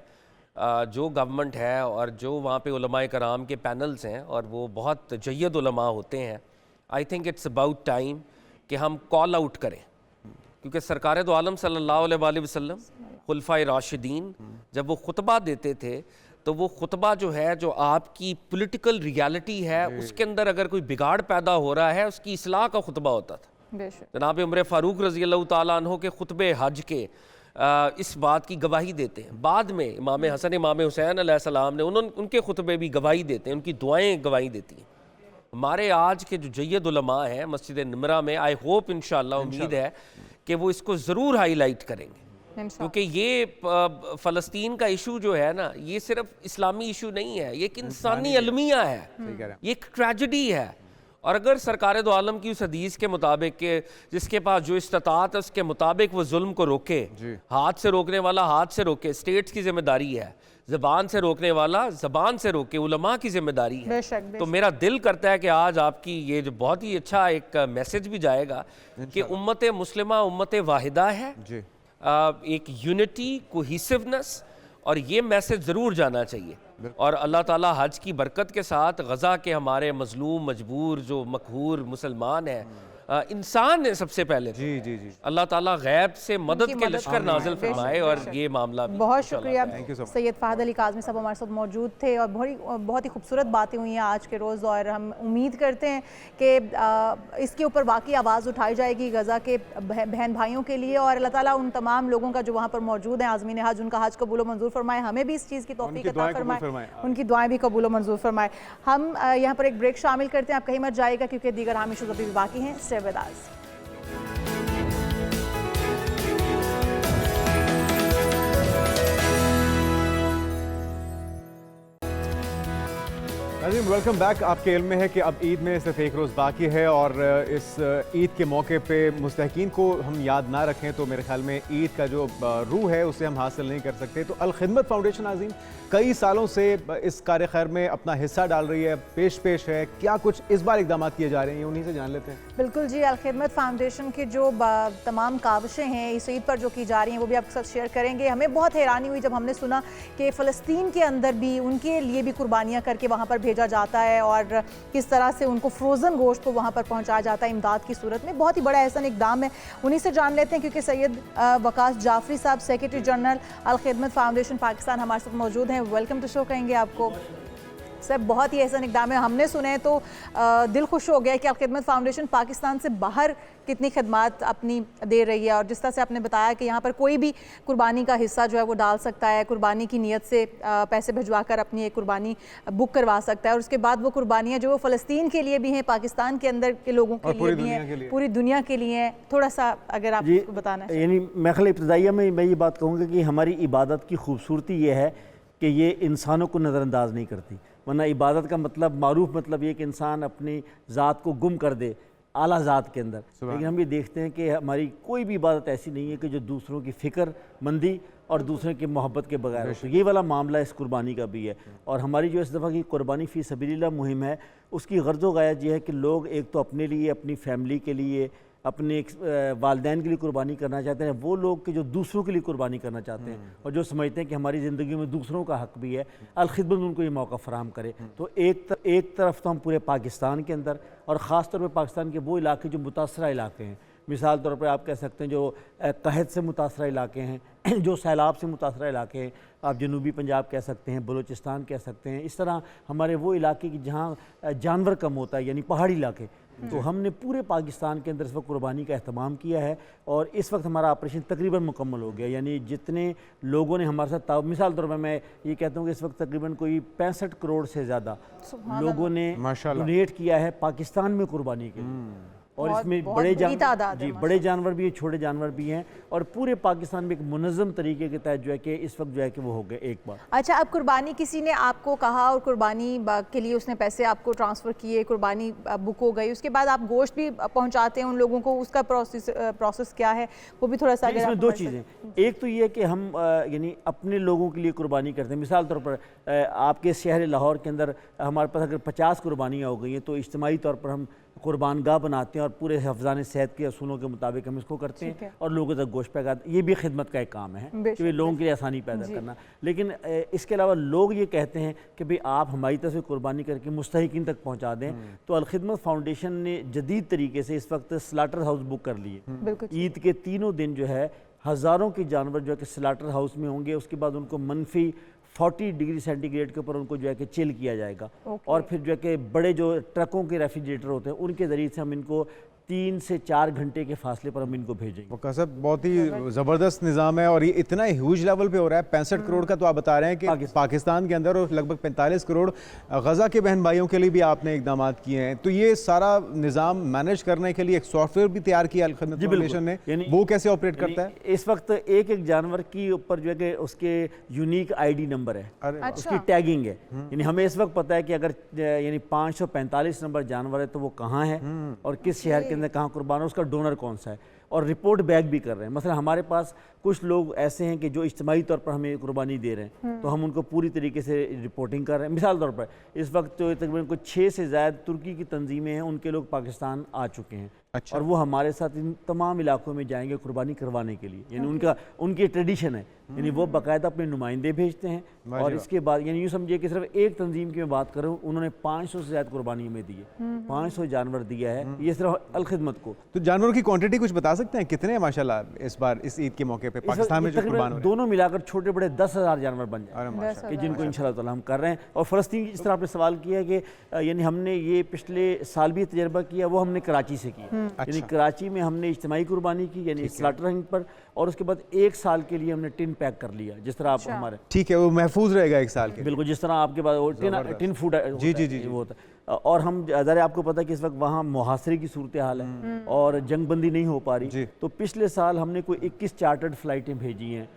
जो गवर्नमेंट है, और जो वहाँ पे उलमाए कराम के पैनल्स हैं, और वो बहुत जय्यद उलमा होते हैं, I think it's about time कि हम कॉल आउट करें, क्योंकि सरकार दो आलम सल्लल्लाहु अलैहि वसल्लम खुलफाए राशिदीन जब वो खुतबा देते थे तो वो खुतबा जो है, जो आपकी पॉलिटिकल रियलिटी है उसके अंदर अगर कोई बिगाड़ पैदा हो रहा है, उसकी इस्लाह का खुतबा होता था। जनाब उमर फ़ारूक रज़ी अल्लाह ताला अन्हो के खुतबे हज के इस बात की गवाही देते हैं। बाद में इमाम हसन इमाम हुसैन अलैहिस्सलाम ने उनके खुतबे भी गवाही देते हैं, उनकी दुआएं गवाही देती हैं। हमारे आज के जो जय्यद उलमा हैं मस्जिद निमरा में, आई होप इंशाअल्लाह, उम्मीद है कि वो इसको ज़रूर हाईलाइट करेंगे, क्योंकि ये फ़लस्तीन का इशू जो है ना, ये सिर्फ इस्लामी इशू नहीं है, ये एक इंसानी अलमिया है, ये एक ट्रेजेडी है। और अगर सरकार दो आलम की उस हदीस के मुताबिक के जिसके पास जो इस्तात है उसके मुताबिक वो जुल्म को रोके, हाथ से रोकने वाला हाथ से रोके, स्टेट्स की जिम्मेदारी है, ज़बान से रोकने वाला ज़बान से रोके, उलमा की जिम्मेदारी है। बेशक। तो मेरा दिल करता है कि आज आपकी ये जो बहुत ही अच्छा एक मैसेज भी जाएगा कि उम्मत मुस्लिमा उम्मत वाहिदा है, एक यूनिटी, कोहिसिवनेस, और ये मैसेज ज़रूर जाना चाहिए। और अल्लाह ताला हज की बरकत के साथ गज़ा के हमारे मजलूम मजबूर जो मकहूर मुसलमान हैं, इंसान है सबसे पहले, जी अल्लाह ताला गैब से मदद के लश्कर नाज़िल फरमाए, और ये मामला बहुत शुक्रिया। सैयद फ़हद अली काज़मी साहब हमारे साथ मौजूद थे, और बहुत ही खूबसूरत बातें हुई हैं आज के रोज़, और हम उम्मीद करते हैं कि इसके ऊपर वाकई आवाज़ उठाई जाएगी गज़ा के बहन भाइयों के लिए, और अल्लाह ताला उन तमाम लोगों का जो वहाँ पर मौजूद हैं आज़मीन हज, उनका हज कबूल व मंजूर फरमाए, हमें भी इस चीज़ की तौफीक अता फरमाए, उनकी दुआएं भी कबूल व मंजूर फरमाए। हम यहाँ पर एक ब्रेक शामिल करते हैं, आप कहीं मत जाइएगा, क्योंकि दीगर अहम इशूज़ अभी भी बाकी हैं। Stay with us. Welcome back. आपके इल्म में है कि अब ईद में सिर्फ एक रोज़ बाकी है, और इस ईद के मौके पे मुस्तहिकीन को हम याद ना रखें तो मेरे ख्याल में ईद का जो रूह है उसे हम हासिल नहीं कर सकते। तो अल खिदमत फाउंडेशन आज़ीम कई सालों से इस कार्य खैर में अपना हिस्सा डाल रही है, पेश है, क्या कुछ इस बार इक़दाम किए जा रहे हैं, उन्हीं से जान लेते हैं। बिल्कुल जी, अल खिदमत फाउंडेशन की जो तमाम काविशें हैं इस ईद पर जो की जा रही हैं वो भी आपके साथ शेयर करेंगे। हमें बहुत हैरानी हुई जब हमने सुना कि फ़लस्तीन के अंदर भी उनके लिए भी कुर्बानियाँ करके वहाँ पर भेजा जाता है, और किस तरह से उनको फ्रोज़न गोश्त को वहाँ पर पहुँचाया जाता है इमदाद की सूरत में। बहुत ही बड़ा एहसन इक़दाम है, उन्हीं से जान लेते हैं, क्योंकि सैयद वकास जाफरी साहब सेक्रेटरी जनरल अल खिदमत फाउंडेशन पाकिस्तान हमारे साथ मौजूद हैं। वेलकम टू शो कहेंगे आपको। सर बहुत ही एहसान इक़दाम है, हमने सुने तो दिल खुश हो गया कि अल-खिदमत फाउंडेशन पाकिस्तान से बाहर कितनी खिदमत अपनी दे रही है। और जिस तरह से आपने बताया कि यहाँ पर कोई भी कुर्बानी का हिस्सा जो है वो डाल सकता है, कुर्बानी की नीयत से पैसे भिजवा कर अपनी एक कुर्बानी बुक करवा सकता है, और उसके बाद वो कुर्बानियाँ जो वो फ़लस्तीन के लिए भी हैं, पाकिस्तान के अंदर के लोगों के लिए भी हैं, पूरी दुनिया के लिए हैं। थोड़ा सा अगर आप उसको बताना है। यानी मैं ख्याल इब्तिदाइया में मैं ये बात कहूँगा कि हमारी इबादत की खूबसूरती ये है कि ये इंसानों को नज़रअंदाज नहीं करती, वरना इबादत का मतलब मारूफ मतलब ये कि इंसान अपनी ज़ात को गुम कर दे आला ज़ात के अंदर। लेकिन हम ये देखते हैं कि हमारी कोई भी इबादत ऐसी नहीं है कि जो दूसरों की फ़िक्र मंदी और दूसरे की मोहब्बत के बगैर। तो ये वाला मामला इस कुर्बानी का भी है। और हमारी जो इस दफ़ा की कुर्बानी फ़ी सबीलिल्लाह मुहिम है, उसकी गर्ज़ व गायत ये है कि लोग एक तो अपने लिए, अपनी फैमिली के लिए, अपने वालिदैन के लिए कुर्बानी करना चाहते हैं, वो लोग कि जो दूसरों के लिए कुर्बानी करना चाहते हैं और जो समझते हैं कि हमारी ज़िंदगी में दूसरों का हक़ भी है, अल-खिदमत उनको ये मौका फ़राहम करे। तो एक तरफ तो हम पूरे पाकिस्तान के अंदर और ख़ास तौर पर पाकिस्तान के वो इलाके जो मुतासरा इलाके हैं, मिसाल तौर पर आप कह सकते हैं जो कहत से मुतासरा इलाके हैं, जो सैलाब से मुतासरा इलाके हैं, आप जनूबी पंजाब कह सकते हैं, बलूचिस्तान कह सकते हैं, इस तरह हमारे वो इलाके की जहाँ जानवर कम होता है, यानी पहाड़ी इलाके। तो हमने पूरे पाकिस्तान के अंदर इस वक्त कुर्बानी का अहतमाम किया है और इस वक्त हमारा ऑपरेशन तकरीबन मुकम्मल हो गया। यानी जितने लोगों ने हमारे साथ, मिसाल तौर पर मैं ये कहता हूँ कि इस वक्त तकरीबन कोई 65 करोड़ से ज़्यादा लोगों ने डोनेट किया है पाकिस्तान में कुर्बानी के लिए। और इसमें बड़े जानवर भी हैं, छोटे जानवर भी हैं, और पूरे पाकिस्तान में एक मुनज़्ज़म तरीके के तहत जो है कि इस वक्त जो है कि वो हो गए एक बार। अच्छा, अब कुर्बानी किसी ने आपको कहा और कुर्बानी के लिए उसने पैसे आपको ट्रांसफ़र किए, कुर्बानी बुक हो गई, उसके बाद आप गोश्त भी पहुंचाते हैं उन लोगों को, उसका प्रोसेस क्या है वो भी थोड़ा सा? इसमें दो चीज़ें, एक तो ये है कि हम यानी अपने लोगों के लिए कुर्बानी करते हैं। मिसाल तौर पर आपके शहर लाहौर के अंदर हमारे पास अगर 50 कुर्बानियाँ हो गई हैं तो इज्तिमाई तौर पर हम कुर्बान गाह बनाते हैं और पूरे हफ्ज़ान सेहत के असूलों के मुताबिक हम इसको करते हैं और लोगों तक गोश्त पहुंचाते हैं। ये भी खिदमत का एक काम है कि लोगों के लिए आसानी पैदा करना। लेकिन इसके अलावा लोग ये कहते हैं कि भाई आप हमारी तरफ से कुर्बानी करके मुस्तहिकीन तक पहुंचा दें, तो अल-खिदमत फाउंडेशन ने जदीद तरीके से इस वक्त स्लाटर हाउस बुक कर लिए। ईद के तीनों दिन जो है हज़ारों के जानवर जो है कि स्लाटर हाउस में होंगे, उसके बाद उनको मनफी 40 डिग्री सेंटीग्रेड के ऊपर उनको जो है कि चिल किया जाएगा। और फिर जो है कि बड़े जो ट्रकों के रेफ्रिजरेटर होते हैं उनके ज़रिए से हम इनको 3 से 4 घंटे के फासले पर हम इनको भेजेंगे। वो कसब बहुत ही ज़बरदस्त निज़ाम है और ये इतना ह्यूज लेवल पे हो रहा है। 65 करोड़ का तो आप बता रहे हैं कि पाकिस्तान के अंदर, और लगभग 45 करोड़ गज़ा के बहन भाइयों के लिए भी आपने इक़दाम किए हैं। तो ये सारा निज़ाम मैनेज करने के लिए एक सॉफ्टवेयर भी तैयार किया अल-खिदमत फाउंडेशन ने, वो कैसे ऑपरेट करता है? इस वक्त एक जानवर के ऊपर जो है कि उसके यूनिक ID नंबर है, उसकी टैगिंग है। यानी हमें इस वक्त पता है कि अगर यानी 545 नंबर जानवर है तो वो कहाँ है और किस शहर के अंदर कहाँ कुर्बान है, उसका डोनर कौन सा है, और रिपोर्ट बैक भी कर रहे हैं। मसलन हमारे पास कुछ लोग ऐसे हैं कि जो इज्तिमाई तौर पर हमें कुर्बानी दे रहे हैं, तो हम उनको पूरी तरीके से रिपोर्टिंग कर रहे हैं। मिसाल तौर पर इस वक्त जो तकरीबन कुछ 6 से ज़्यादा तुर्की की तंजीमें हैं, उनके लोग पाकिस्तान आ चुके हैं। और वो हमारे साथ इन तमाम इलाकों में जाएंगे कुर्बानी करवाने के लिए। यानी उनकी ट्रेडिशन है, यानी वो बाकायदा अपने नुमाइंदे भेजते हैं। और इसके बाद यानी यूँ समझिए कि सिर्फ एक तंजीम की मैं बात करूँ, उन्होंने 500 से ज़्यादा कुर्बानी में दी है, 500 जानवर दिया है, ये सिर्फ अल-खिदमत को। तो जानवरों की क्वांटिटी कुछ बता सकते हैं कितने माशाल्लाह इस बार इस ईद के मौके पे पाकिस्तान में जो कुर्बान हो रहे हैं? दोनों मिलाकर छोटे बड़े 10,000 जानवर बन जाए कि जिनको इंशाअल्लाह ताला हम कर रहे हैं। और फ़लस्तीन जिस तरह आपने सवाल किया कि यानी हमने ये पिछले साल भी तजर्बा किया, वो हमने कराची से किया। यानी कराची में हमने इज्तिमाई कुर्बानी की यानी स्लाटरिंग पर, और उसके बाद 1 साल के लिए हमने टिन पैक कर लिया, जिस तरह आप हमारे। ठीक है, वो महफूज रहेगा 1 साल के। बिल्कुल, जिस तरह आपके पास टिन फूड वो होता है। और हम ज़रा आपको पता है कि इस वक्त वहाँ मुहासरे की सूरत हाल है और जंगबंदी नहीं हो पा रही। तो पिछले साल हमने कोई 21 चार्टर्ड फ़्लाइटें भेजी हैं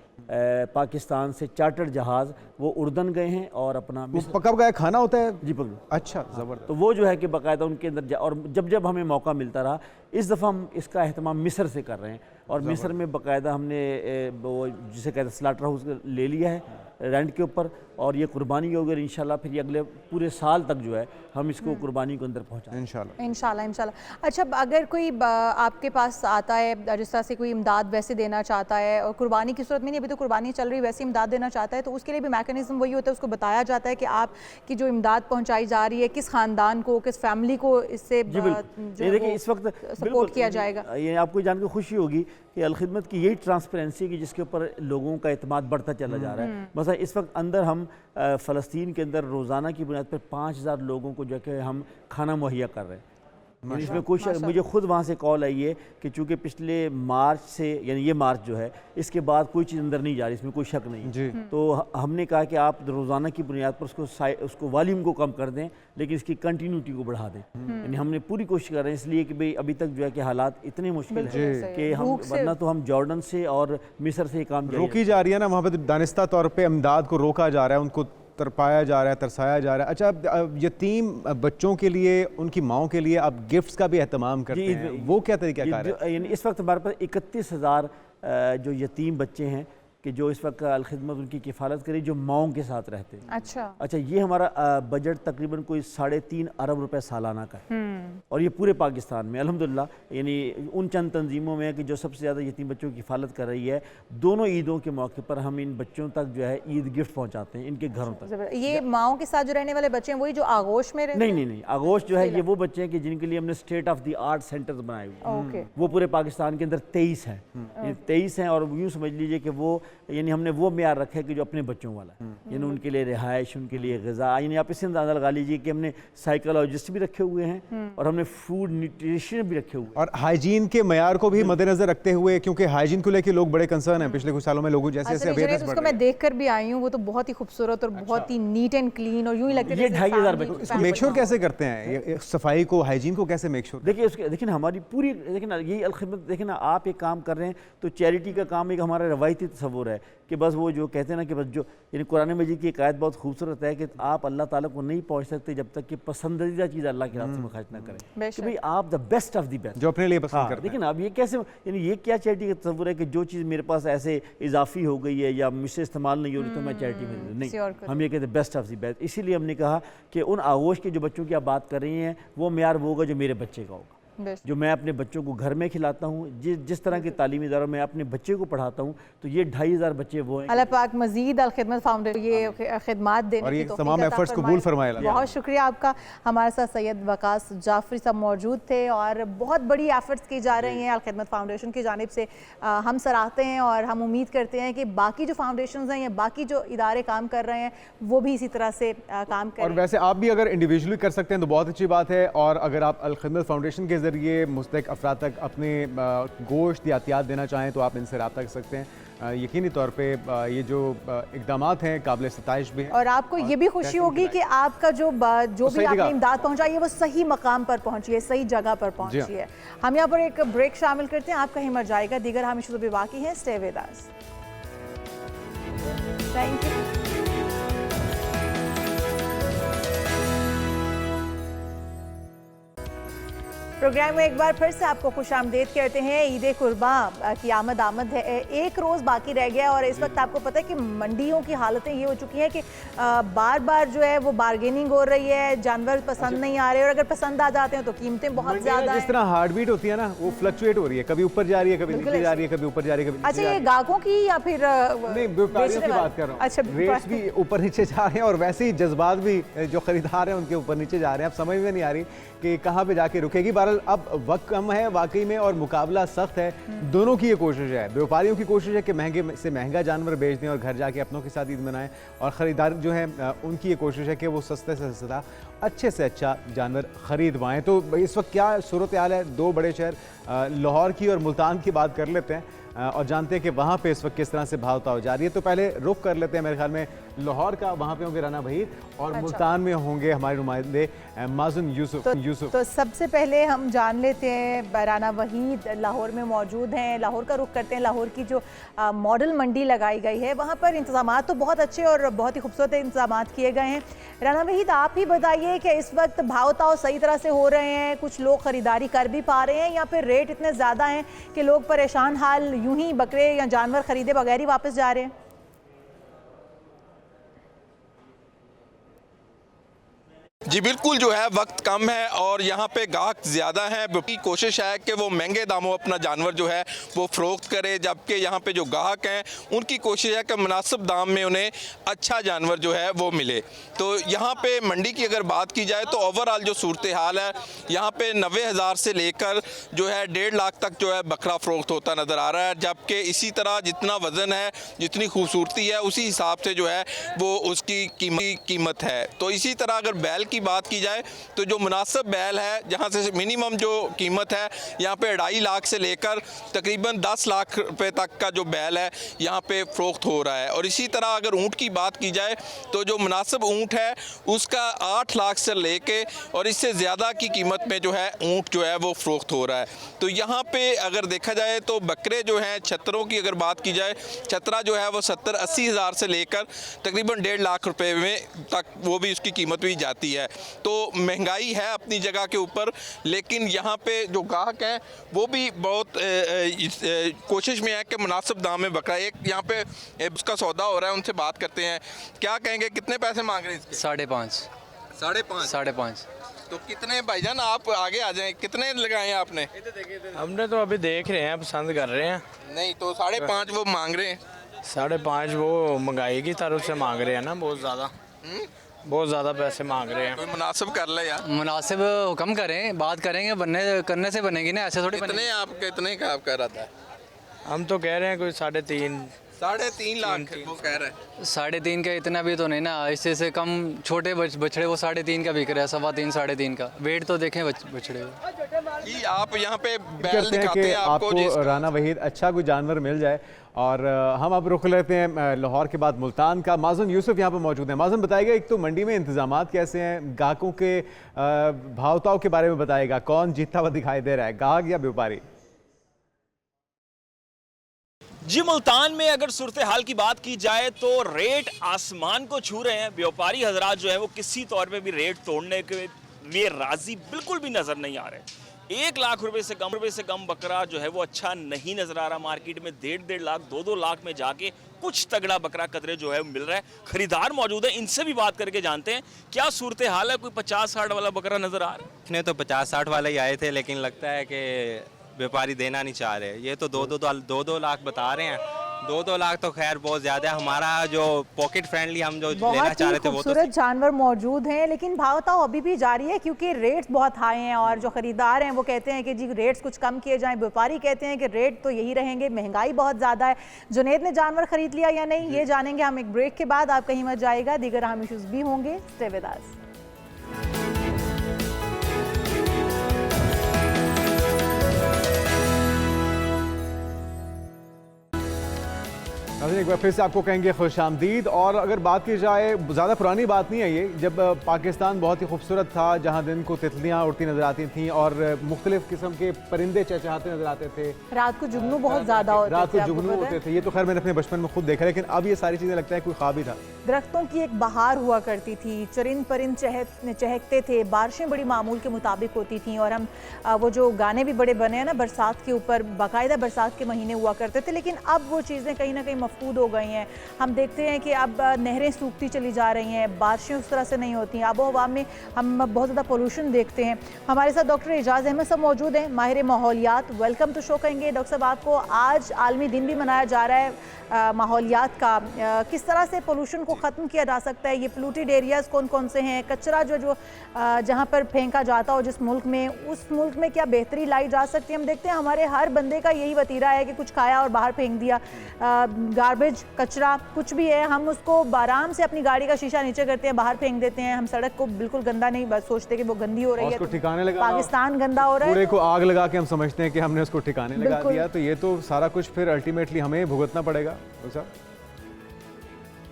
पाकिस्तान से, चार्टर्ड जहाज़, वो उर्दन गए हैं और अपना पका पकाया खाना होता है जी पकड़। अच्छा, ज़बरदस्त। तो वो जो है कि बाकायदा उनके अंदर और जब हमें मौका मिलता रहा, इस दफ़ा हम इसका अहतमाम मिस्र से कर रहे हैं। और मिस्र में बाकायदा हमने वो जिसे कहते हैं स्लाटर हाउस ले लिया है रेंट के ऊपर, और ये कुर्बानी होगी और इंशाल्लाह फिर ये अगले पूरे साल तक जो है हम इसको कुर्बानी को अंदर पहुँचाएं इंशाल्लाह। अच्छा, अगर कोई आपके पास आता है जिस तरह से कोई इमदाद वैसे देना चाहता है, और कुर्बानी की सूरत में नहीं, अभी तो कुर्बानी चल रही, वैसे इमदाद देना चाहता है, तो उसके लिए भी मैकेनिज्म वही होता है, उसको बताया जाता है कि आपकी जो इमदाद पहुँचाई जा रही है किस ख़ानदान को, किस फैमिली को इससे देखिए इस वक्त सपोर्ट किया जाएगा। ये आपको जानकर खुशी होगी कि अल-खिदमत की यही ट्रांसपेरेंसी है कि जिसके ऊपर लोगों का एतमाद बढ़ता चला जा रहा है। बस इस वक्त अंदर हम फ़लस्तीन के अंदर रोज़ाना की बुनियाद पर 5000 लोगों को जो है कि हम खाना मुहैया कर रहे हैं। यानी इसमें कुछ मुझे खुद वहाँ से कॉल आई है कि चूँकि पिछले मार्च से, यानी ये मार्च जो है, इसके बाद कोई चीज़ अंदर नहीं जा रही, इसमें कोई शक नहीं जी। तो हमने कहा कि आप रोज़ाना की बुनियाद पर उसको वॉल्यूम को कम कर दें, लेकिन इसकी कंटिन्यूटी को बढ़ा दें। यानी हमने पूरी कोशिश कर रहे हैं, इसलिए कि भाई अभी तक जो है कि हालात इतने मुश्किल हैं कि हम, वरना तो हम जॉर्डन से और मिस्र से काम रोकी जा रही है ना, वहाँ पे तो दानिस्ता तौर पे इमदाद को रोका जा रहा है, उनको तरपाया जा रहा है, तरसाया जा रहा है। अच्छा, यतीम बच्चों के लिए, उनकी माओं के लिए आप गिफ्ट्स का भी एहतमाम करते हैं, वो क्या तरीका कार है? यानी इस वक्त हमारे पास 31,000 जो यतीम बच्चे हैं कि जो इस वक्त अलखिदमत उनकी किफ़ालत करी, जो माओं के साथ रहते हैं। अच्छा, ये हमारा बजट तकरीबन कोई 3.5 अरब रुपए सालाना का है, और ये पूरे पाकिस्तान में अल्हम्दुलिल्लाह यानी उन चंद तंजीमों में है कि जो सबसे ज़्यादा यतीम बच्चों की किफ़ालत कर रही है। दोनों ईदों के मौके पर हम इन बच्चों तक जो है ईद गिफ्ट पहुँचाते हैं, इनके घरों तक। ये माओं के साथ जो रहने वाले बच्चे हैं वही जो आगोश में रहते हैं? नहीं, आगोश जो है ये वो बच्चे हैं कि जिनके लिए हमने state of the art centres बनाए हुए हैं। वो पूरे पाकिस्तान के अंदर 23 हैं, 23 हैं, और यूँ समझ लीजिए कि वो, यानी हमने वो मेयार रखा है कि जो अपने बच्चों वाला है, यानी उनके लिए रिहाइश, उनके लिए ग़िज़ा, यानी आप इससे अंदाज़ा लगा लीजिए कि हमने साइकोलॉजिस्ट भी रखे हुए हैं और हमने फूड न्यूट्रिशन भी रखे हुए हैं। और हाइजीन के मयार को भी मद्देनजर रखते हुए, क्योंकि हाइजीन को लेकर लोग बड़े कंसर्न हैं पिछले कुछ सालों में, लोगों जैसे जैसे अवेयरनेस बढ़ रही है। मैं देख कर भी आई हूँ, वो तो बहुत ही खूबसूरत और बहुत ही नीट एंड क्लीन, और यूं ही लगता है ये 2500 बच्चे। इसको मेक श्योर कैसे करते हैं, ये सफाई को, हाइजीन को कैसे मेक श्योर? देखिए ना, हमारी पूरी, देखिए ना, यही अलखिदमत, देखिए ना, आप एक काम कर रहे हैं तो चैरिटी का काम एक हमारा रवायती तस्वुर है कि बस वो जो कहते हैं ना कि बस जो, यानी कुरान मजीद की एक आयत बहुत खूबसूरत है कि आप अल्लाह ताला को नहीं पहुंच सकते जब तक कि पसंदीदा चीज़ अल्लाह के रास्ते में खर्च ना करें, कि भाई आप the best of the best जो अपने लिए पसंद करते हैं। देखिए ना, अब ये कैसे, यानी ये क्या चैरिटी का तस्वुर है कि जो चीज़ मेरे पास ऐसे इजाफी हो गई है या मुझसे इस्तेमाल नहीं हो रही तो मैं चैरिटी में नहीं, हम ये कहते हैं बेस्ट ऑफ द बेस्ट। इसीलिए हमने कहा कि उन आगोश के जो बच्चों की आप बात कर रही हैं वो मेयार वो होगा जो मेरे बच्चे का होगा, जो मैं अपने बच्चों को घर में खिलाता हूँ, जिस तरह के तालीमी इदारों में अपने बच्चे को पढ़ाता हूँ, तो ये 2500 बच्चे वो हैं। अल्लाह पाक मजीद अलखिदमत फाउंडेशन ये खिदमत देने और ये की तमाम एफर्ट्स कबूल फरमाए। बहुत शुक्रिया आपका। हमारे साथ सैयद वकास जाफरी साहब मौजूद थे, और बहुत बड़ी एफर्ट्स की जा रही हैं अलखिदमत फाउंडेशन की जानिब से, हम सराहते हैं और हम उम्मीद करते हैं कि बाकी जो फाउंडेशन हैं या बाकी जो इदारे काम कर रहे हैं वो भी इसी तरह से काम करें। और वैसे आप भी अगर इंडिविजुअली कर सकते हैं तो बहुत अच्छी बात है, और अगर आप अलखिदमत फाउंडेशन के ज़रिए मुस्तहिक अफराद तक अपने गोश्त या अतियात देना चाहें तो आप इनसे रब्ता कर सकते हैं। यकीनी तौर पे ये जो इक़दामात हैं काबिल सताइश भी हैं, और आपको ये भी खुशी होगी कि आपका जो भी आपने इमदाद पहुंचाई है वो सही मकाम पर पहुंची है, सही जगह पर पहुंची है। हम यहाँ पर एक ब्रेक शामिल करते हैं, आप कहीं मर जाएगा, दीगर हम इशू भी बाकी हैं। Stay with us. Thank you. Programme में एक बार फिर से आपको खुशामदीद कहते हैं। ईद कुर्बान की आमद है, एक रोज़ बाकी रह गया, और इस वक्त आपको पता है कि मंडियों की हालतें ये हो चुकी हैं कि बार बार जो है वो बार्गेनिंग हो रही है, जानवर पसंद नहीं आ रहे, और अगर पसंद आ जाते हैं तो कीमतें बहुत ज़्यादा हैं। जिस तरह हार्ट बीट होती है ना, वो फ्लक्चुएट हो रही है, कभी ऊपर जा रही है, कभी नीचे जा रही है, कभी ऊपर जा रही है, कभी अच्छा, ये ग्राहकों की या फिर नहीं, व्यापारियों की बात कर रहा हूँ। अच्छा, रेट्स भी ऊपर नीचे जा रहे हैं, और वैसे ही जज्बात भी जो खरीदार हैं उनके ऊपर नीचे जा रहे हैं। अब समझ में नहीं आ रही कि कहाँ पे जाके रुकेगी। बहरहाल अब वक्त कम है वाकई में, और मुकाबला सख्त है। दोनों की ये कोशिश है, व्यापारियों की कोशिश है कि महंगे से महंगा जानवर बेच दें और घर जाके अपनों के साथ ईद मनाएं, और ख़रीदार जो है उनकी ये कोशिश है कि वो सस्ते से सस्ता, अच्छे से अच्छा जानवर खरीद पाएँ। तो इस वक्त क्या सूरत हाल है, दो बड़े शहर लाहौर की और मुल्तान की बात कर लेते हैं और जानते हैं कि वहाँ पे इस वक्त किस तरह से भाव ताव जारी है। तो पहले रुख कर लेते हैं मेरे ख्याल में लाहौर का, वहाँ पे होंगे राना वहीद, और मुल्तान में होंगे हमारे नुमाइंदे माजुन यूसुफ। तो सबसे पहले हम जान लेते हैं, राना वहीद लाहौर में मौजूद हैं। लाहौर का रुख करते हैं। लाहौर की जो मॉडल मंडी लगाई गई है, वहाँ पर इंतजामात तो बहुत अच्छे और बहुत ही खूबसूरत इंतजामात किए गए हैं। राना वहीद, आप ही बताइए कि इस वक्त भाव ताव सही तरह से हो रहे हैं, कुछ लोग ख़रीदारी कर भी पा रहे हैं, या फिर रेट इतने ज़्यादा हैं कि लोग परेशान हाल यूं ही बकरे या जानवर खरीदे बगैर ही वापस जा रहे हैं? जी बिल्कुल, जो है वक्त कम है और यहाँ पे गाहक ज़्यादा हैं। की कोशिश है कि वो महंगे दामों अपना जानवर जो है वो फ़रोख्त करे, जबकि यहाँ पे जो गाहक हैं उनकी कोशिश है कि मुनासिब दाम में उन्हें अच्छा जानवर जो है वो मिले। तो यहाँ पे मंडी की अगर बात की जाए तो ओवरऑल जो सूरत हाल है, यहाँ पे 90,000 से लेकर जो है 1.5 लाख तक जो है बकरा फ़रोख्त होता नज़र आ रहा है, जबकि इसी तरह जितना वज़न है, जितनी खूबसूरती है, उसी हिसाब से जो है वो उसकी कीमत है। तो इसी तरह अगर बैल की बात की जाए तो जो मुनासिब बैल है, जहाँ से मिनिमम जो कीमत है यहाँ पे 2.5 लाख से लेकर तकरीबन 10 लाख रुपए तक का जो बैल है यहाँ पे फ़रोख्त हो रहा है। और इसी तरह अगर ऊँट की बात की जाए तो जो मुनासिब ऊँट है उसका 8 लाख से लेके और इससे ज़्यादा की कीमत में जो है ऊँट जो है वो फ़रोख्त हो रहा है। तो यहाँ पे अगर देखा जाए तो बकरे जो हैं, छतरों की अगर बात की जाए, छतरा जो है वो 70-80 हज़ार से लेकर तकरीबन 1.5 लाख रुपए में तक वो भी उसकी कीमत भी जाती है। तो महंगाई है अपनी जगह के ऊपर, लेकिन यहाँ पे जो गाहक हैं वो भी बहुत कोशिश में है कि मुनासिब दाम में बकरा, एक यहाँ पे उसका सौदा हो रहा है, उनसे बात करते हैं। क्या कहेंगे, कितने पैसे मांग रहे हैं इसके? 5.5। 5.5। तो कितने भाईजान, आप आगे आ जाएं, कितने लगाए हैं आपने? हमने तो अभी देख रहे हैं, पसंद कर रहे हैं। नहीं तो 5.5 वो मांग रहे हैं। 5.5 वो महंगाई की तरफ से मांग रहे हैं ना, बहुत ज़्यादा पैसे मांग रहे हैं। कोई मुनासिब कर ले यार। मुनासिब कम करें, बात करेंगे, करने से बनेगी ना, ऐसे थोड़ी कितने आप कितने का आप कह रहा था? हम तो कह रहे हैं कोई 3.5 लाख वो कह रहे हैं। 3.5 का इतना भी तो नहीं ना, इससे से कम छोटे बछड़े वो 3.5 का बिक रहा है, 3.25 3.5 का। वेट तो देखें बछड़े कि आप यहाँ पे बैल करते हैं दिखाते कि हैं आपको राना वहीद अच्छा कोई जानवर मिल जाए। और हम अब रुख लेते हैं लाहौर के बाद मुल्तान का। माज़न यूसुफ यहाँ पर मौजूद हैं। माज़न बताइएगा, एक तो मंडी में इंतजामात कैसे हैं, गाहकों के भावताव के बारे में बताइएगा, कौन जीतता हुआ दिखाई दे रहा है, गाहक या व्यापारी? जी मुल्तान में अगर सूरत हाल की बात की जाए तो रेट आसमान को छू रहे हैं। व्यापारी हजरात जो है वो किसी तौर पे भी रेट तोड़ने के लिए राजी बिल्कुल भी नजर नहीं आ रहे। 1 लाख रुपए से कम बकरा जो है वो अच्छा नहीं नजर आ रहा मार्केट में। 1.5 लाख 2-2 लाख में जाके कुछ तगड़ा बकरा कदरे जो है मिल रहा है। खरीदार मौजूद है, इनसे भी बात करके जानते हैं क्या सूरत हाल है। कोई 50-60 वाला बकरा नजर आ रहा है? इतने तो 50-60 वाले ही आए थे, लेकिन लगता है कि व्यापारी देना नहीं चाह रहे। ये तो 2-2 लाख बता रहे हैं। 2-2 लाख तो खैर बहुत ज़्यादा है। हमारा जो पॉकेट फ्रेंडली हम जो लेना चाह रहे थे वो तो खूबसूरत जानवर मौजूद हैं, लेकिन भावताव अभी भी जारी है क्योंकि रेट्स बहुत हाई हैं। और जो खरीदार हैं वो कहते हैं कि जी रेट्स कुछ कम किए जाएं, व्यापारी कहते हैं कि रेट तो यही रहेंगे, महंगाई बहुत ज़्यादा है। जुनेद ने जानवर खरीद लिया या नहीं, ये जानेंगे हम एक ब्रेक के बाद। आप कहीं मत जाएगा, दीगर अहम इश्यूज भी होंगे। स्टे विद अस। एक बार फिर से आपको कहेंगे खुश आमदीद। और अगर बात की जाए, ज़्यादा पुरानी बात नहीं है ये, जब पाकिस्तान बहुत ही खूबसूरत था, जहाँ दिन को तितलियाँ उड़ती नज़र आती थी और मुख्तलिफ किस्म के परिंदे चहचहाते नज़र आते थे। रात को जुगनू बहुत ज़्यादा होते थे, रात को जुगनू होते थे। ये तो खैर मैंने अपने बचपन में खुद देखा, लेकिन अब ये सारी चीज़ें लगता है कोई ख्वाब ही था। दरख्तों की एक बहार हुआ करती थी, चरिंद परिंद चहकते थे, बारिशें बड़ी मामूल के मुताबिक होती थी। और हम वो जो गाने भी बड़े बने हैं ना बरसात के ऊपर, बाकायदा बरसात के महीने हुआ करते थे। लेकिन अब वो चीज़ें कहीं ना कहीं मफकूद हो गई हैं। हम देखते हैं कि अब नहरें सूखती चली जा रही हैं, बारिशें उस तरह से नहीं होती हैं। आबो हवा में हम बहुत ज़्यादा पोल्यूशन देखते हैं। हमारे साथ डॉक्टर एजाज़ अहमद साहब मौजूद हैं, माहिर माहौलियात। वेलकम टू शो कहेंगे डॉक्टर साहब आपको। आज आलमी दिन भी मनाया जा रहा है माहौलियात का। किस तरह से पोल्यूशन को ख़त्म किया जा सकता है? ये पोल्यूटेड एरियाज़ कौन कौन से हैं? कचरा जो जहाँ पर फेंका जाता हो जिस मुल्क में, उस मुल्क में क्या बेहतरी लाई जा सकती है? हम देखते हैं हमारे हर बंदे का यही वतीरा है कि कुछ खाया और बाहर फेंक दिया। गार्बेज, कचरा कुछ भी है, हम उसको आराम से अपनी गाड़ी का शीशा नीचे करते हैं, बाहर फेंक देते हैं। हम सड़क को बिल्कुल गंदा नहीं बस सोचते कि वो गंदी हो रही है, ठिकाने लगा, पाकिस्तान गंदा हो रहा है, पूरे को आग लगा के हम समझते हैं कि हमने उसको ठिकाने लगा दिया। तो ये तो सारा कुछ फिर अल्टीमेटली हमें भुगतना पड़ेगा।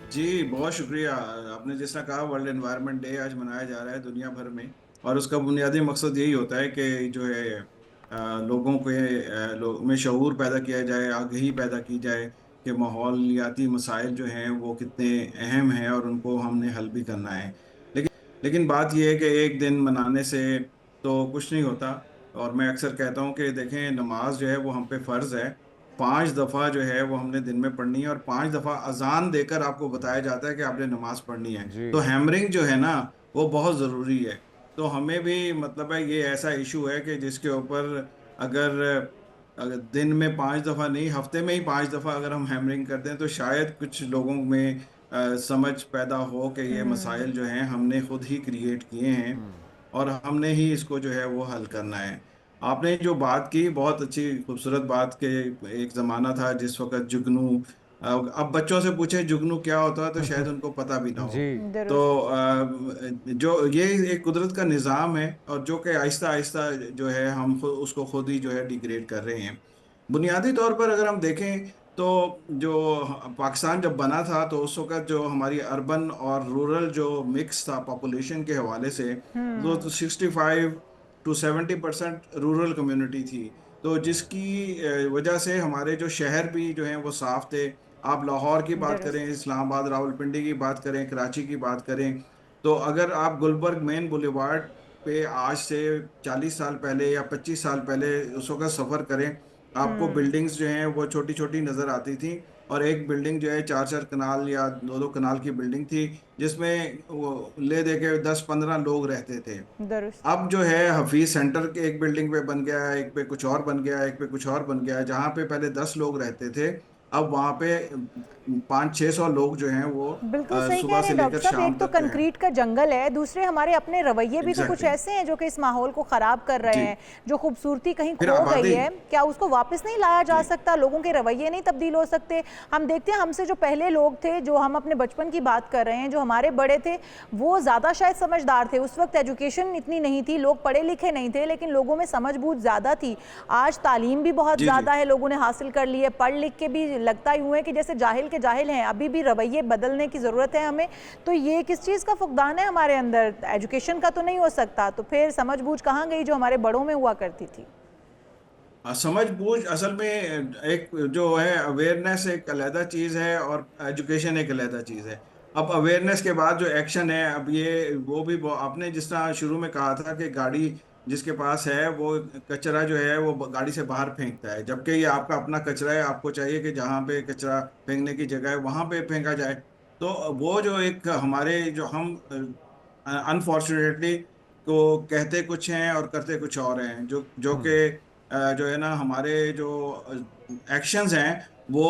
जी बहुत शुक्रिया। आपने जिस तरह कहा, वर्ल्ड एनवायरनमेंट डे आज मनाया जा रहा है दुनिया भर में, और उसका बुनियादी मकसद यही होता है कि जो है लोगों के में शऊर पैदा किया जाए, आगाही पैदा की जाए कि माहौलियाती मसाइल जो हैं वो कितने अहम हैं और उनको हमने हल भी करना है। लेकिन बात यह है कि एक दिन मनाने से तो कुछ नहीं होता। और मैं अक्सर कहता हूँ कि देखें, नमाज जो है वो हम पे फ़र्ज़ है। 5 दफ़ा जो है वो हमने दिन में पढ़नी है, और 5 दफ़ा अजान देकर आपको बताया जाता है कि आपने नमाज पढ़नी है। तो हैमरिंग जो है ना, वो बहुत ज़रूरी है। तो हमें भी मतलब है ये ऐसा इशू है कि जिसके ऊपर अगर अगर दिन में 5 दफ़ा नहीं, हफ्ते में ही 5 दफ़ा अगर हम हैमरिंग कर दें तो शायद कुछ लोगों में समझ पैदा हो कि ये मसाइल जो हैं हमने खुद ही क्रिएट किए हैं और हमने ही इसको जो है वो हल करना है। आपने जो बात की बहुत अच्छी खूबसूरत बात के, एक ज़माना था जिस वक़्त जुगनू, अब बच्चों से पूछे जुगनू क्या होता है तो शायद उनको पता भी ना हो। जी। तो दुरुस्त। जो ये एक कुदरत का निज़ाम है और जो कि आहिस्ता आहिस्ता जो है हम खुद उसको खुद ही जो है डिग्रेड कर रहे हैं। बुनियादी तौर पर अगर हम देखें तो जो पाकिस्तान जब बना था तो उस वक़्त जो हमारी अर्बन और रूरल जो मिक्स था पॉपुलेशन के हवाले से, तो 65 टू 70% रूरल कम्युनिटी थी। तो जिसकी वजह से हमारे जो शहर भी जो हैं वो साफ़ थे। आप लाहौर की बात दुरुस्त। करें, इस्लामाबाद, रावलपिंडी की बात करें, कराची की बात करें, तो अगर आप गुलबर्ग मेन बुलेवार्ड पे आज से 40 साल पहले या 25 साल पहले उस वक़्त सफ़र करें, आपको बिल्डिंग्स जो हैं वो छोटी-छोटी नज़र आती थी और एक बिल्डिंग जो है 4-4 कनाल या 2-2 कनाल की बिल्डिंग थी, जिसमें वो ले दे के 10-15 लोग रहते थे। दुरुस्त। अब जो है हफीज सेंटर के एक बिल्डिंग पे बन गया है, एक पे कुछ और बन गया है, एक पे कुछ और बन गया है। जहाँ पे पहले 10 लोग रहते थे, अब वहाँ पे 500-600 लोग जो हैं वो बिल्कुल सही कह सुबह रहे से हैं लेकर डॉक्टर साहब। शाम एक तो तक जो हैं। कंक्रीट का जंगल है, दूसरे हमारे अपने रवैये भी तो कुछ एग्जैक्टली। ऐसे हैं जो कि इस माहौल को खराब कर रहे जी। हैं। जो खूबसूरती कहीं फिर खो गई आबादी। है, क्या उसको वापस नहीं लाया जा जी। सकता? लोगों के रवैये नहीं तब्दील हो सकते? हम देखते हैं हमसे जो पहले लोग थे, जो हम अपने बचपन की बात कर रहे हैं, जो हमारे बड़े थे, वो ज़्यादा शायद समझदार थे। उस वक्त एजुकेशन इतनी नहीं थी, लोग पढ़े लिखे नहीं थे, लेकिन लोगों में समझ बूझ ज़्यादा थी। आज तालीम भी बहुत जी जी। ज़्यादा है, लोगों ने हासिल कर ली है, पढ़ लिख के भी लगता ही हुआ है कि जैसे जाहिल के जाहिल हैं। अभी भी रवैये बदलने की ज़रूरत है हमें। तो ये किस चीज़ का फुकदान है हमारे अंदर? एजुकेशन का तो नहीं हो सकता, तो फिर समझ बूझ कहाँ गई जो हमारे बड़ों में हुआ करती थी? समझ बूझ असल में एक जो है अवेयरनेस एक अलहदा चीज़ है और एजुकेशन एक अलहदा चीज़ है। अब अवेयरनेस के बाद जो एक्शन है, अब ये वो भी आपने जिस तरह शुरू में कहा था कि गाड़ी जिसके पास है वो कचरा जो है वो गाड़ी से बाहर फेंकता है, जबकि ये आपका अपना कचरा है। आपको चाहिए कि जहाँ पे कचरा फेंकने की जगह है वहाँ पे फेंका जाए। तो वो जो एक हमारे जो हम अनफॉर्चुनेटली को कहते कुछ हैं और करते कुछ और हैं, जो जो कि जो है ना हमारे जो एक्शंस हैं वो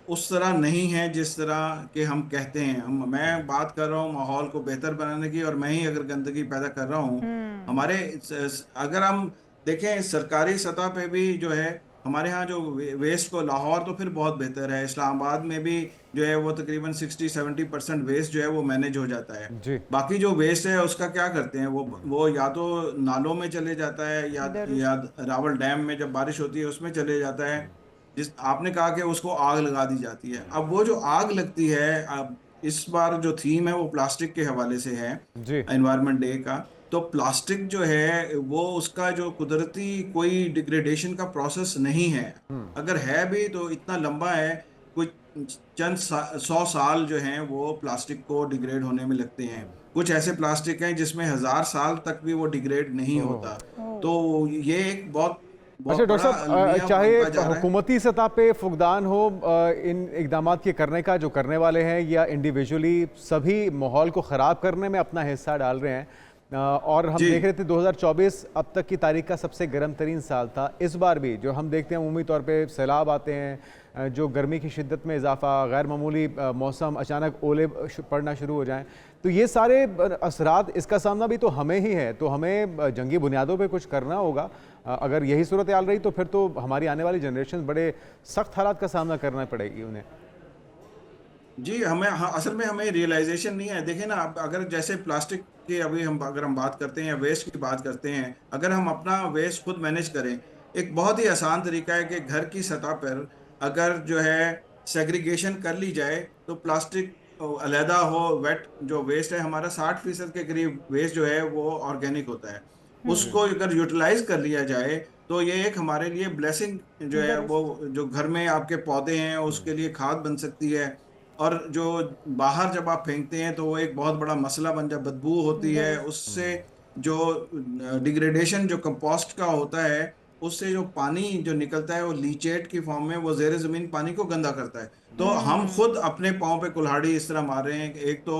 उस तरह नहीं हैं जिस तरह के हम कहते हैं। मैं बात कर रहा हूँ माहौल को बेहतर बनाने की, और मैं ही अगर गंदगी पैदा कर रहा हूँ हमारे अगर हम देखें सरकारी सतह पे भी जो है हमारे यहाँ जो वेस्ट को, लाहौर तो फिर बहुत बेहतर है, इस्लामाबाद में भी जो है वो तकरीबन 60-70% वेस्ट जो है वो मैनेज हो जाता है। जी। बाकी जो वेस्ट है उसका क्या करते हैं, वो या तो नालों में चले जाता है या रावल डैम में जब बारिश होती है उसमें चले जाता है। जिस आपने कहा कि उसको आग लगा दी जाती है। अब वो जो आग लगती है, अब इस बार जो थीम है वो प्लास्टिक के हवाले से है, जी। एनवायरनमेंट डे का। तो प्लास्टिक जो है वो उसका जो कुदरती कोई डिग्रेडेशन का प्रोसेस नहीं है, अगर है भी तो इतना लंबा है, कुछ चंद 100 साल जो हैं वो प्लास्टिक को डिग्रेड होने में लगते हैं। कुछ ऐसे प्लास्टिक हैं जिसमें 1000 साल तक भी वो डिग्रेड नहीं होता। तो ये एक बहुत अच्छा बहुत डॉक्टर बड़ा साहब, अलमिया चाहे बनता जा रहा है। हुकूमती सतह पे फुकदान हो इन इकदामात के करने का जो करने वाले हैं, या इंडिविजुअली सभी माहौल को ख़राब करने में अपना हिस्सा डाल रहे हैं। और हम जी। देख रहे थे 2024 अब तक की तारीख का सबसे गर्म तरीन साल था। इस बार भी जो हम देखते हैं उम्मी तौर पे सैलाब आते हैं, जो गर्मी की शिद्दत में इजाफा, गैर मामूली मौसम, अचानक ओले पड़ना शुरू हो जाएं, तो ये सारे असरात, इसका सामना भी तो हमें ही है। तो हमें जंगी बुनियादों पे कुछ करना होगा। अगर यही सूरत हाल रही तो फिर तो हमारी आने वाली जनरेशन बड़े सख्त हालात का सामना करना पड़ेगी उन्हें। जी हमें, हाँ, असल में हमें रियलाइजेशन नहीं है। देखिए ना, अब अगर जैसे प्लास्टिक की अभी हम अगर हम बात करते हैं या वेस्ट की बात करते हैं, अगर हम अपना वेस्ट खुद मैनेज करें, एक बहुत ही आसान तरीका है कि घर की सतह पर अगर जो है सेग्रीगेशन कर ली जाए तो प्लास्टिक अलहदा हो, वेट जो वेस्ट है हमारा 60% के करीब वेस्ट जो है वो ऑर्गेनिक होता है। उसको अगर यूटिलाइज कर लिया जाए तो ये एक हमारे लिए ब्लेसिंग जो है वो, जो घर में आपके पौधे हैं उसके लिए खाद बन सकती है। और जो बाहर जब आप फेंकते हैं तो वो एक बहुत बड़ा मसला बन जाए, बदबू होती है उससे, जो डिग्रेडेशन जो कंपोस्ट का होता है उससे जो पानी जो निकलता है वो लीचेट की फॉर्म में वो ज़ेरे ज़मीन पानी को गंदा करता है। तो हम खुद अपने पाँव पे कुल्हाड़ी इस तरह मार रहे हैं कि एक तो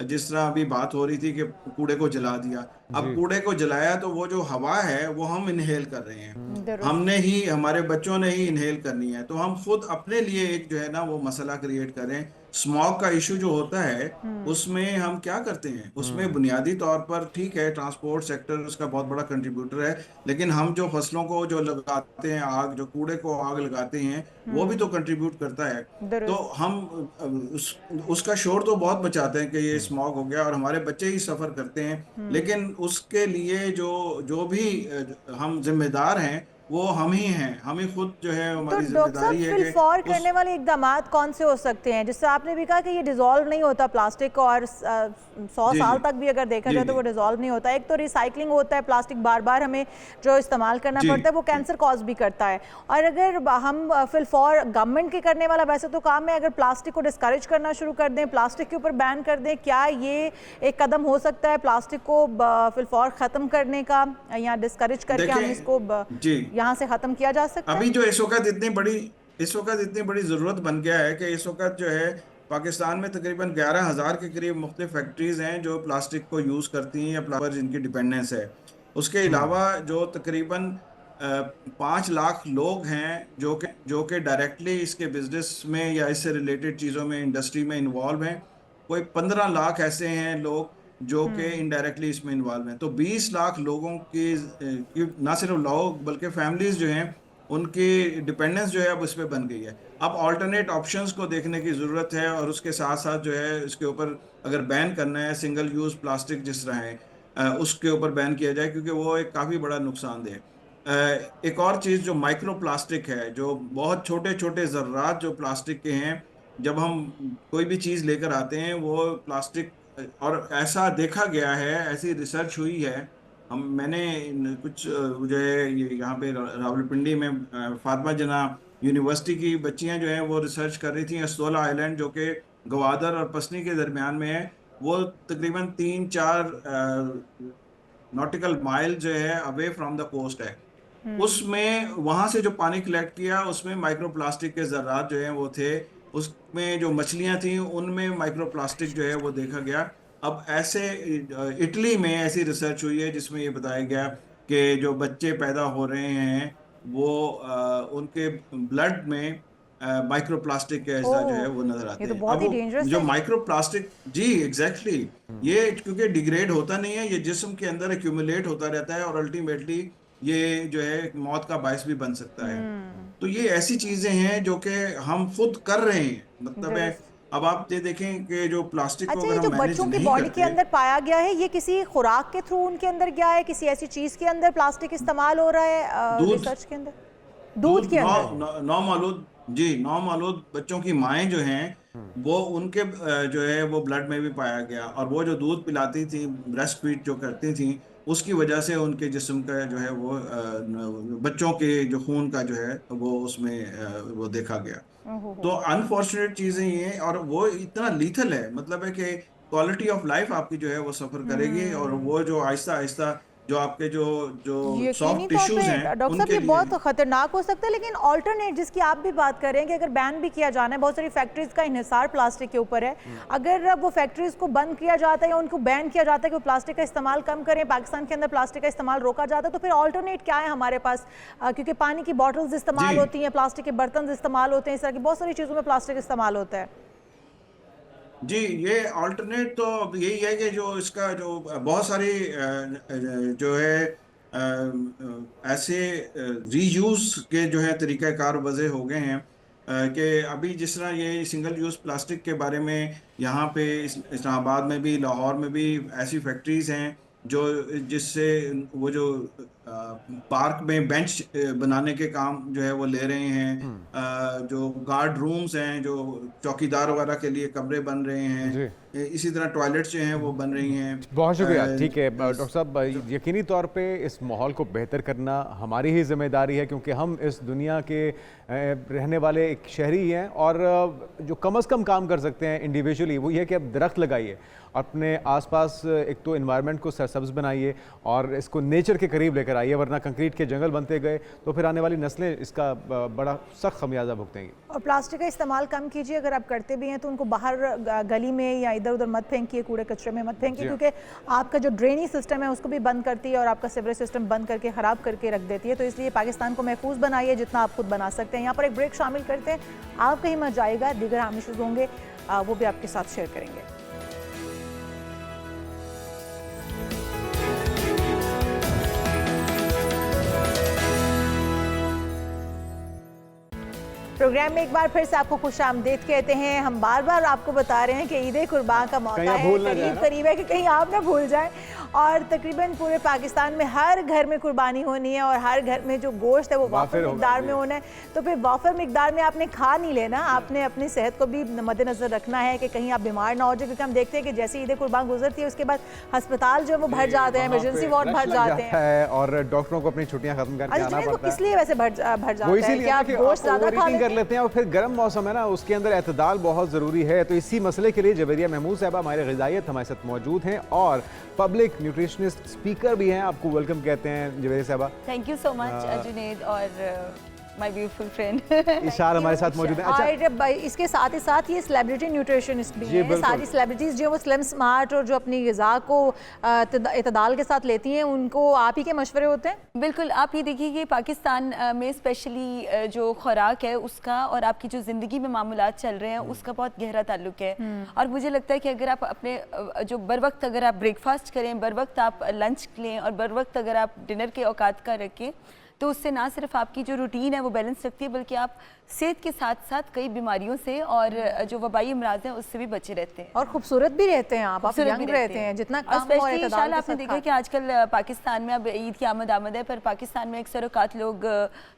जिस तरह अभी बात हो रही थी कि कूड़े को जला दिया, अब कूड़े को जलाया तो वो जो हवा है वो हम इनहेल कर रहे हैं, हमने ही, हमारे बच्चों ने ही इनहेल करनी है। तो हम खुद अपने लिए एक जो है ना वो मसला क्रिएट करें। स्मॉग का इशू जो होता है उसमें हम क्या करते हैं, उसमें बुनियादी तौर पर ठीक है ट्रांसपोर्ट सेक्टर उसका बहुत बड़ा कंट्रीब्यूटर है, लेकिन हम जो फसलों को जो लगाते हैं आग, जो कूड़े को आग लगाते हैं, वो भी तो कंट्रीब्यूट करता है। तो हम उसका शोर तो बहुत बचाते हैं कि ये स्मॉग हो गया और हमारे बच्चे ही सफर करते हैं, लेकिन उसके लिए जो भी हम जिम्मेदार हैं वो हम ही हैं, हम ही खुद जो है तो हमारी डॉक्टर साहब जिम्मेदारी है फिलफौर करने वाले इकदाम कौन से हो सकते हैं, जिससे आपने भी कहा कि ये डिसॉल्व नहीं होता प्लास्टिक और 100 साल तक भी अगर देखा जाए तो वो डिसॉल्व नहीं होता। एक तो रिसाइकलिंग होता है, प्लास्टिक बार बार हमें जो इस्तेमाल करना पड़ता है वो कैंसर कॉज भी करता है। और अगर हम फिलफौर गवर्नमेंट के करने वाला वैसे तो काम है, अगर प्लास्टिक को डिस्करेज करना शुरू कर दें, प्लास्टिक के ऊपर बैन कर दें, क्या ये एक कदम हो सकता है प्लास्टिक को फिलफौर ख़त्म करने का, या डिस्करेज करके हम इसको यहाँ से ख़त्म किया जा सकता है? अभी जो इस वक्त इतनी बड़ी ज़रूरत बन गया है कि इस वक्त जो है पाकिस्तान में तकरीबन 11,000 के करीब मुख्तलिफ फैक्ट्रीज़ हैं जो प्लास्टिक को यूज़ करती हैं या प्लास्टिक जिनकी डिपेंडेंस है। उसके अलावा जो तकरीबन 5 लाख लोग हैं जो कि डायरेक्टली इसके बिजनेस में या इससे रिलेटेड चीज़ों में, इंडस्ट्री में इन्वॉल्व हैं। कोई 15 लाख ऐसे हैं लोग जो कि इनडायरेक्टली इसमें इन्वॉल्व हैं। तो 20 लाख लोगों की ना सिर्फ लोग बल्कि फैमिलीज़ जो हैं उनकी डिपेंडेंस जो है अब उस पर बन गई है। अब ऑल्टरनेट ऑप्शंस को देखने की ज़रूरत है और उसके साथ साथ जो है इसके ऊपर अगर बैन करना है, सिंगल यूज़ प्लास्टिक जिस तरह है उसके ऊपर बैन किया जाए, क्योंकि वो एक काफ़ी बड़ा नुकसानदेह। एक और चीज़ जो माइक्रो प्लास्टिक है, जो बहुत छोटे छोटे ज़र्रात जो प्लास्टिक के हैं, जब हम कोई भी चीज़ लेकर आते हैं वो प्लास्टिक, और ऐसा देखा गया है, ऐसी रिसर्च हुई है, मैंने कुछ जो है यहाँ पे रावलपिंडी में फातिमा जना यूनिवर्सिटी की बच्चियाँ जो हैं वो रिसर्च कर रही थी। अस्तोला आइलैंड जो कि गवादर और पसनी के दरमियान में है, वो तकरीबन 3-4 नॉटिकल माइल जो है अवे फ्रॉम द कोस्ट है। उसमें वहाँ से जो पानी कलेक्ट किया उसमें माइक्रो प्लास्टिक के ज़र्रात जो हैं वो थे, उसमें जो मछलियाँ थी उनमें माइक्रो प्लास्टिक जो है वो देखा गया। अब ऐसे इटली में ऐसी रिसर्च हुई है जिसमें ये बताया गया कि जो बच्चे पैदा हो रहे हैं वो उनके ब्लड में माइक्रो प्लास्टिक के अज़ा जो है वो नजर आते हैं। अब जो माइक्रो प्लास्टिक, जी एग्जैक्टली, ये क्योंकि डिग्रेड होता नहीं है, ये जिस्म के अंदर एक्यूमुलेट होता रहता है और अल्टीमेटली ये जो है मौत का बायस भी बन सकता है। तो ये ऐसी चीजें हैं जो कि हम खुद कर रहे हैं, मतलब है। अब आप ये देखें कि जो प्लास्टिक को ये जो बच्चों की बॉडी के अंदर पाया गया है, ये किसी खुराक के थ्रू उनके अंदर गया है, किसी ऐसी चीज के अंदर प्लास्टिक इस्तेमाल हो रहा है रिसर्च के अंदर? दूध के अंदर नौमालूद बच्चों की माएँ जो हैं वो उनके जो है वो ब्लड में भी पाया गया, और वो जो दूध पिलाती थी, ब्रेस्ट फीड जो करती थी, उसकी वजह से उनके जिस्म का जो है वो बच्चों के जो खून का जो है वो उसमें वो देखा गया। तो अनफॉर्चुनेट चीज़ें ये, और वो इतना लीथल है, मतलब है कि क्वालिटी ऑफ लाइफ आपकी जो है वो सफ़र करेगी, और वो जो आहिस्ता आहिस्ता जो आपके जो सॉफ्ट टिश्यूज हैं डॉक्टर साहब, ये बहुत खतरनाक हो सकता है। लेकिन ऑल्टरनेट जिसकी आप भी बात कर रहे हैं कि अगर बैन भी किया जाना है, बहुत सारी फैक्ट्रीज का इन्हिसार प्लास्टिक के ऊपर है, अगर वो फैक्ट्रीज को बंद किया जाता है या उनको बैन किया जाता है कि वो प्लास्टिक का इस्तेमाल कम करें, पाकिस्तान के अंदर प्लास्टिक का इस्तेमाल रोका जाता है, तो फिर ऑल्टरनेट क्या है हमारे पास? क्योंकि पानी की बॉटल्स इस्तेमाल होती हैं, प्लास्टिक के बर्तन इस्तेमाल होते हैं, इस तरह की बहुत सारी चीज़ों में प्लास्टिक इस्तेमाल होता है। जी, ये अल्टरनेट तो यही है कि जो इसका जो बहुत सारी जो है ऐसे रीयूज़ के जो है तरीक़ाकार वज़े हो गए हैं कि अभी जिस तरह ये सिंगल यूज़ प्लास्टिक के बारे में यहाँ पे इस्लामाबाद में भी, लाहौर में भी ऐसी फैक्ट्रीज़ हैं जो जिससे वो जो पार्क में बेंच बनाने के काम जो है वो ले रहे हैं, जो गार्ड रूम्स हैं, जो चौकीदार वगैरह के लिए कमरे बन रहे हैं, इसी तरह टॉयलेट्स जो हैं वो बन रही हैं। बहुत शुक्रिया। ठीक है डॉक्टर साहब, यकीनी तौर पे इस माहौल को बेहतर करना हमारी ही जिम्मेदारी है, क्योंकि हम इस दुनिया के रहने वाले एक शहरी हैं, और जो कम से कम काम कर सकते हैं इंडिविजुअली वो ये कि अब दरख्त लगाइए, अपने आसपास एक तो एनवायरनमेंट को सरसब्ज बनाइए और इसको नेचर के करीब लेकर आइए, वरना कंक्रीट के जंगल बनते गए तो फिर आने वाली नस्लें इसका बड़ा सख्त खमियाजा भुगतेंगी। और प्लास्टिक का इस्तेमाल कम कीजिए, अगर आप करते भी हैं तो उनको बाहर गली में या इधर उधर मत फेंकिए, कूड़े कचरे में मत फेंकिए, क्योंकि आपका जो ड्रेनेज सिस्टम है उसको भी बंद करती है और आपका सीवरेज सिस्टम बंद करके ख़राब करके रख देती है। तो इसलिए पाकिस्तान को महफूज बनाइए जितना आप खुद बना सकते हैं। यहाँ पर एक ब्रेक शामिल करते हैं, आप कहीं मत जाएगा, दीगर हम इश्यूज़ होंगे वो भी आपके साथ शेयर करेंगे। प्रोग्राम में एक बार फिर से आपको खुशामदीद कहते हैं। हम बार बार आपको बता रहे हैं कि ईद कुर्बान का मौका है, करीब है कि कहीं आप ना भूल जाएं। और तकरीबन पूरे पाकिस्तान में हर घर में कुर्बानी होनी है और हर घर में जो गोश्त है वो वाफिर मिकदार में होना है। तो फिर वाफिर मिकदार में आपने खा नहीं लेना, आपने अपनी सेहत को भी मद्देनजर रखना है कि कहीं आप बीमार ना हो जाए, क्योंकि हम देखते हैं कि जैसे ईद कुर्बान गुजरती है उसके बाद अस्पताल जो है वो भर जाते हैं, इमरजेंसी वार्ड भर जाते हैं और डॉक्टरों को अपनी छुट्टियां खत्म करके आना पड़ता है। किस लिए वैसे भर जाता है कि आप गोश्त ज्यादा कर लेते हैं और फिर गर्म मौसम है ना, उसके अंदर एतदाल बहुत ज़रूरी है। तो इसी मसले के लिए जवेरिया महमूद साहबा हमारे ग़िज़ाइयत हमारे साथ मौजूद हैं और पब्लिक न्यूट्रिशनिस्ट स्पीकर भी हैं। आपको वेलकम कहते हैं जवेरिया साहबा। Thank you so much Junaid और माय ब्यूटीफुल फ्रेंड इशार हमारे साथ मौजूद हैं। अच्छा, इसके साथ ही साथ ये सेलिब्रिटी न्यूट्रिशनिस्ट भी हैं। सारी सेलिब्रिटीज़ जो वो स्लिम स्मार्ट और जो अपनी ग़िज़ा को इतदाल के साथ लेती हैं, उनको आप ही के मशवरे होते हैं? बिल्कुल, आप ये देखिए कि पाकिस्तान में स्पेशली जो खुराक है उसका और आपकी जो ज़िंदगी में मामूलात चल रहे हैं उसका बहुत गहरा ताल्लुक है। और मुझे लगता है कि अगर आप अपने जो बर वक्त अगर आप ब्रेकफास्ट करें, बर वक्त आप लंच लें और बर वक्त अगर आप डिनर के औकात का रखें, तो उससे ना सिर्फ आपकी जो रूटीन है वो बैलेंस रखती है, बल्कि आप सेहत के साथ साथ कई बीमारियों से और जो वबाई अमराज हैं उससे भी बचे रहते हैं और खूबसूरत भी रहते हैं। आप यंग रहते हैं जितना कम हो स्पेशली आपने देखा कि आजकल पाकिस्तान में अब ईद की आमद है, पर पाकिस्तान में अक्सर औकात लोग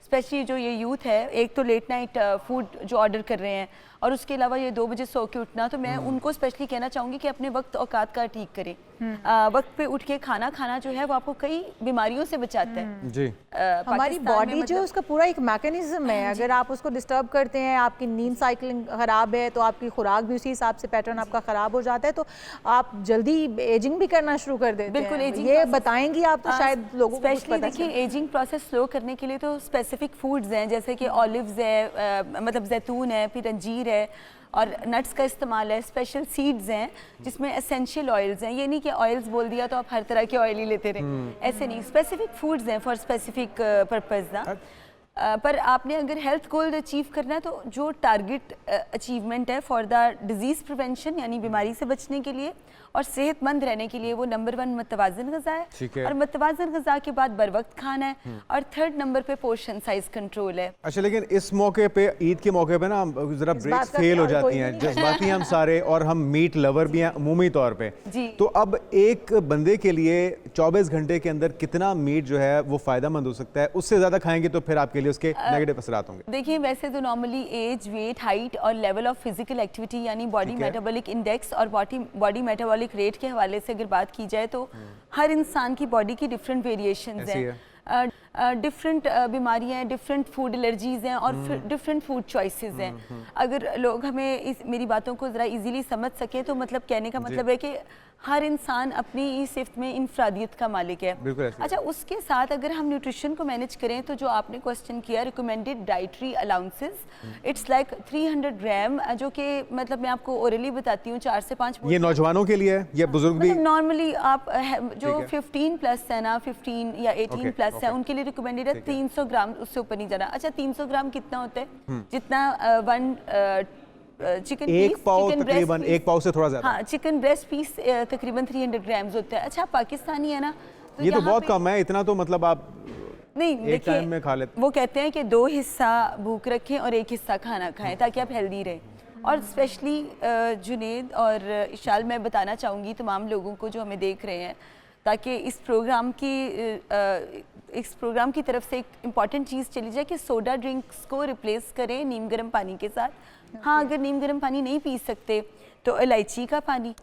स्पेशली जो ये यूथ है, एक तो लेट नाइट फूड जो ऑर्डर कर रहे हैं और उसके अलावा ये 2 बजे सो के उठना। तो मैं उनको स्पेशली कहना चाहूँगी कि अपने वक्त औकात का ठीक करें। वक्त पे उठ के खाना खाना जो है वो आपको कई बीमारियों से बचाता है जी। हमारी बॉडी जो है उसका पूरा एक मैकेनिज्म है, अगर आप उसको डिस्टर्ब करते हैं, आपकी नींद साइकिलिंग ख़राब है तो आपकी खुराक भी उसी हिसाब से पैटर्न आपका ख़राब हो जाता है, तो आप जल्दी एजिंग भी करना शुरू कर देते हैं। बिल्कुल, एजिंग ये बताएंगी आप तो शायद लोगों को स्पेशली देखिए एजिंग प्रोसेस स्लो करने के लिए तो स्पेसिफिक फूड्स हैं, जैसे कि ऑलिव्स है, मतलब जैतून है, फिर अंजीर है और नट्स का इस्तेमाल है, स्पेशल सीड्स हैं जिसमें एसेंशियल ऑयल्स हैं। ये नहीं कि ऑयल्स बोल दिया तो आप हर तरह के ऑयल ही लेते रहे, ऐसे नहीं, स्पेसिफिक फूड्स हैं फॉर स्पेसिफिक पर्पज़ ना। पर आपने अगर हेल्थ गोल अचीव करना है तो जो टारगेट अचीवमेंट है फॉर द डिजीज़ प्रिवेंशन यानी बीमारी से बचने के लिए और सेहतमंद रहने के लिए, वो नंबर 1 मुतवाज़िन ग़िज़ा है और मुतवाज़िन ग़िज़ा के बाद बर वक्त खाना है और 3rd नंबर पे पोर्शन साइज कंट्रोल है। अच्छा, लेकिन इस मौके पे, ईद के मौके पे ना ज़रा ब्रेक्स फेल हो जाती हैं, जज्बाती हम सारे और हम मीट लवर भी हैं अमूमी तौर पे जी। तो अब एक बंदे के लिए 24 घंटे के अंदर कितना मीट जो है वो फ़ायदेमंद हो सकता है? उससे ज़्यादा खाएंगे तो फिर आपके लिए उसके नेगेटिव असरात होंगे। देखिए वैसे तो नॉर्मली एज, वेट, हाइट और लेवल ऑफ फिजिकल एक्टिविटी यानी बॉडी मेटाबॉलिक इंडेक्स और बॉडी मेटाबॉलिक रेट के हवाले से अगर बात की जाए तो हर इंसान की बॉडी की डिफरेंट वेरिएशंस हैं, डिफरेंट बीमारियां हैं, डिफरेंट फूड एलर्जीज़ हैं और डिफरेंट फूड चॉइसेस हैं। अगर लोग हमें मेरी बातों को ज़रा इजीली समझ सके तो मतलब कहने का मतलब है कि हर इंसान अपनी इस सिफ्त में इंफरादियत का मालिक है। अच्छा, उसके साथ अगर हम न्यूट्रिशन को मैनेज करें तो जो आपने क्वेश्चन किया recommended dietary allowances, it's like 300 ग्राम, जो कि मतलब मैं आपको ओरली बताती हूँ 4 से 5। ये नौजवानों के लिए या बुजुर्ग भी? नॉर्मली आप जो 15 प्लस है ना, 15 या 18 प्लस है उनके लिए रिकमेंडेड है 300 ग्राम, उससे ऊपर नहीं जाना। अच्छा, 300 ग्राम कितना होता है? जितना 1 चिकन एक पाव तकरीबन, एक पाव से थोड़ा ज़्यादा। हाँ, चिकन ब्रेस्ट पीस तकरीबन 300 ग्राम्स होता है। अच्छा, पाकिस्तानी है ना, ये तो बहुत कम है, इतना तो मतलब आप नहीं एक टाइम में खा लेते। वो कहते हैं कि 2 हिस्सा भूख रखें और 1 हिस्सा खाना खाएं ताकि आप हेल्दी रहें। और स्पेशली जुनैद और इशाल, मैं बताना चाहूँगी तमाम लोगों को जो हमें देख रहे हैं, ताकि इस प्रोग्राम की तरफ से एक इम्पॉर्टेंट चीज़ चली जाए कि सोडा ड्रिंक्स को रिप्लेस करें नीम गर्म पानी के साथ। हाँ, अगर नीम गर्म पानी नहीं पी सकते तो इलायची का पानी,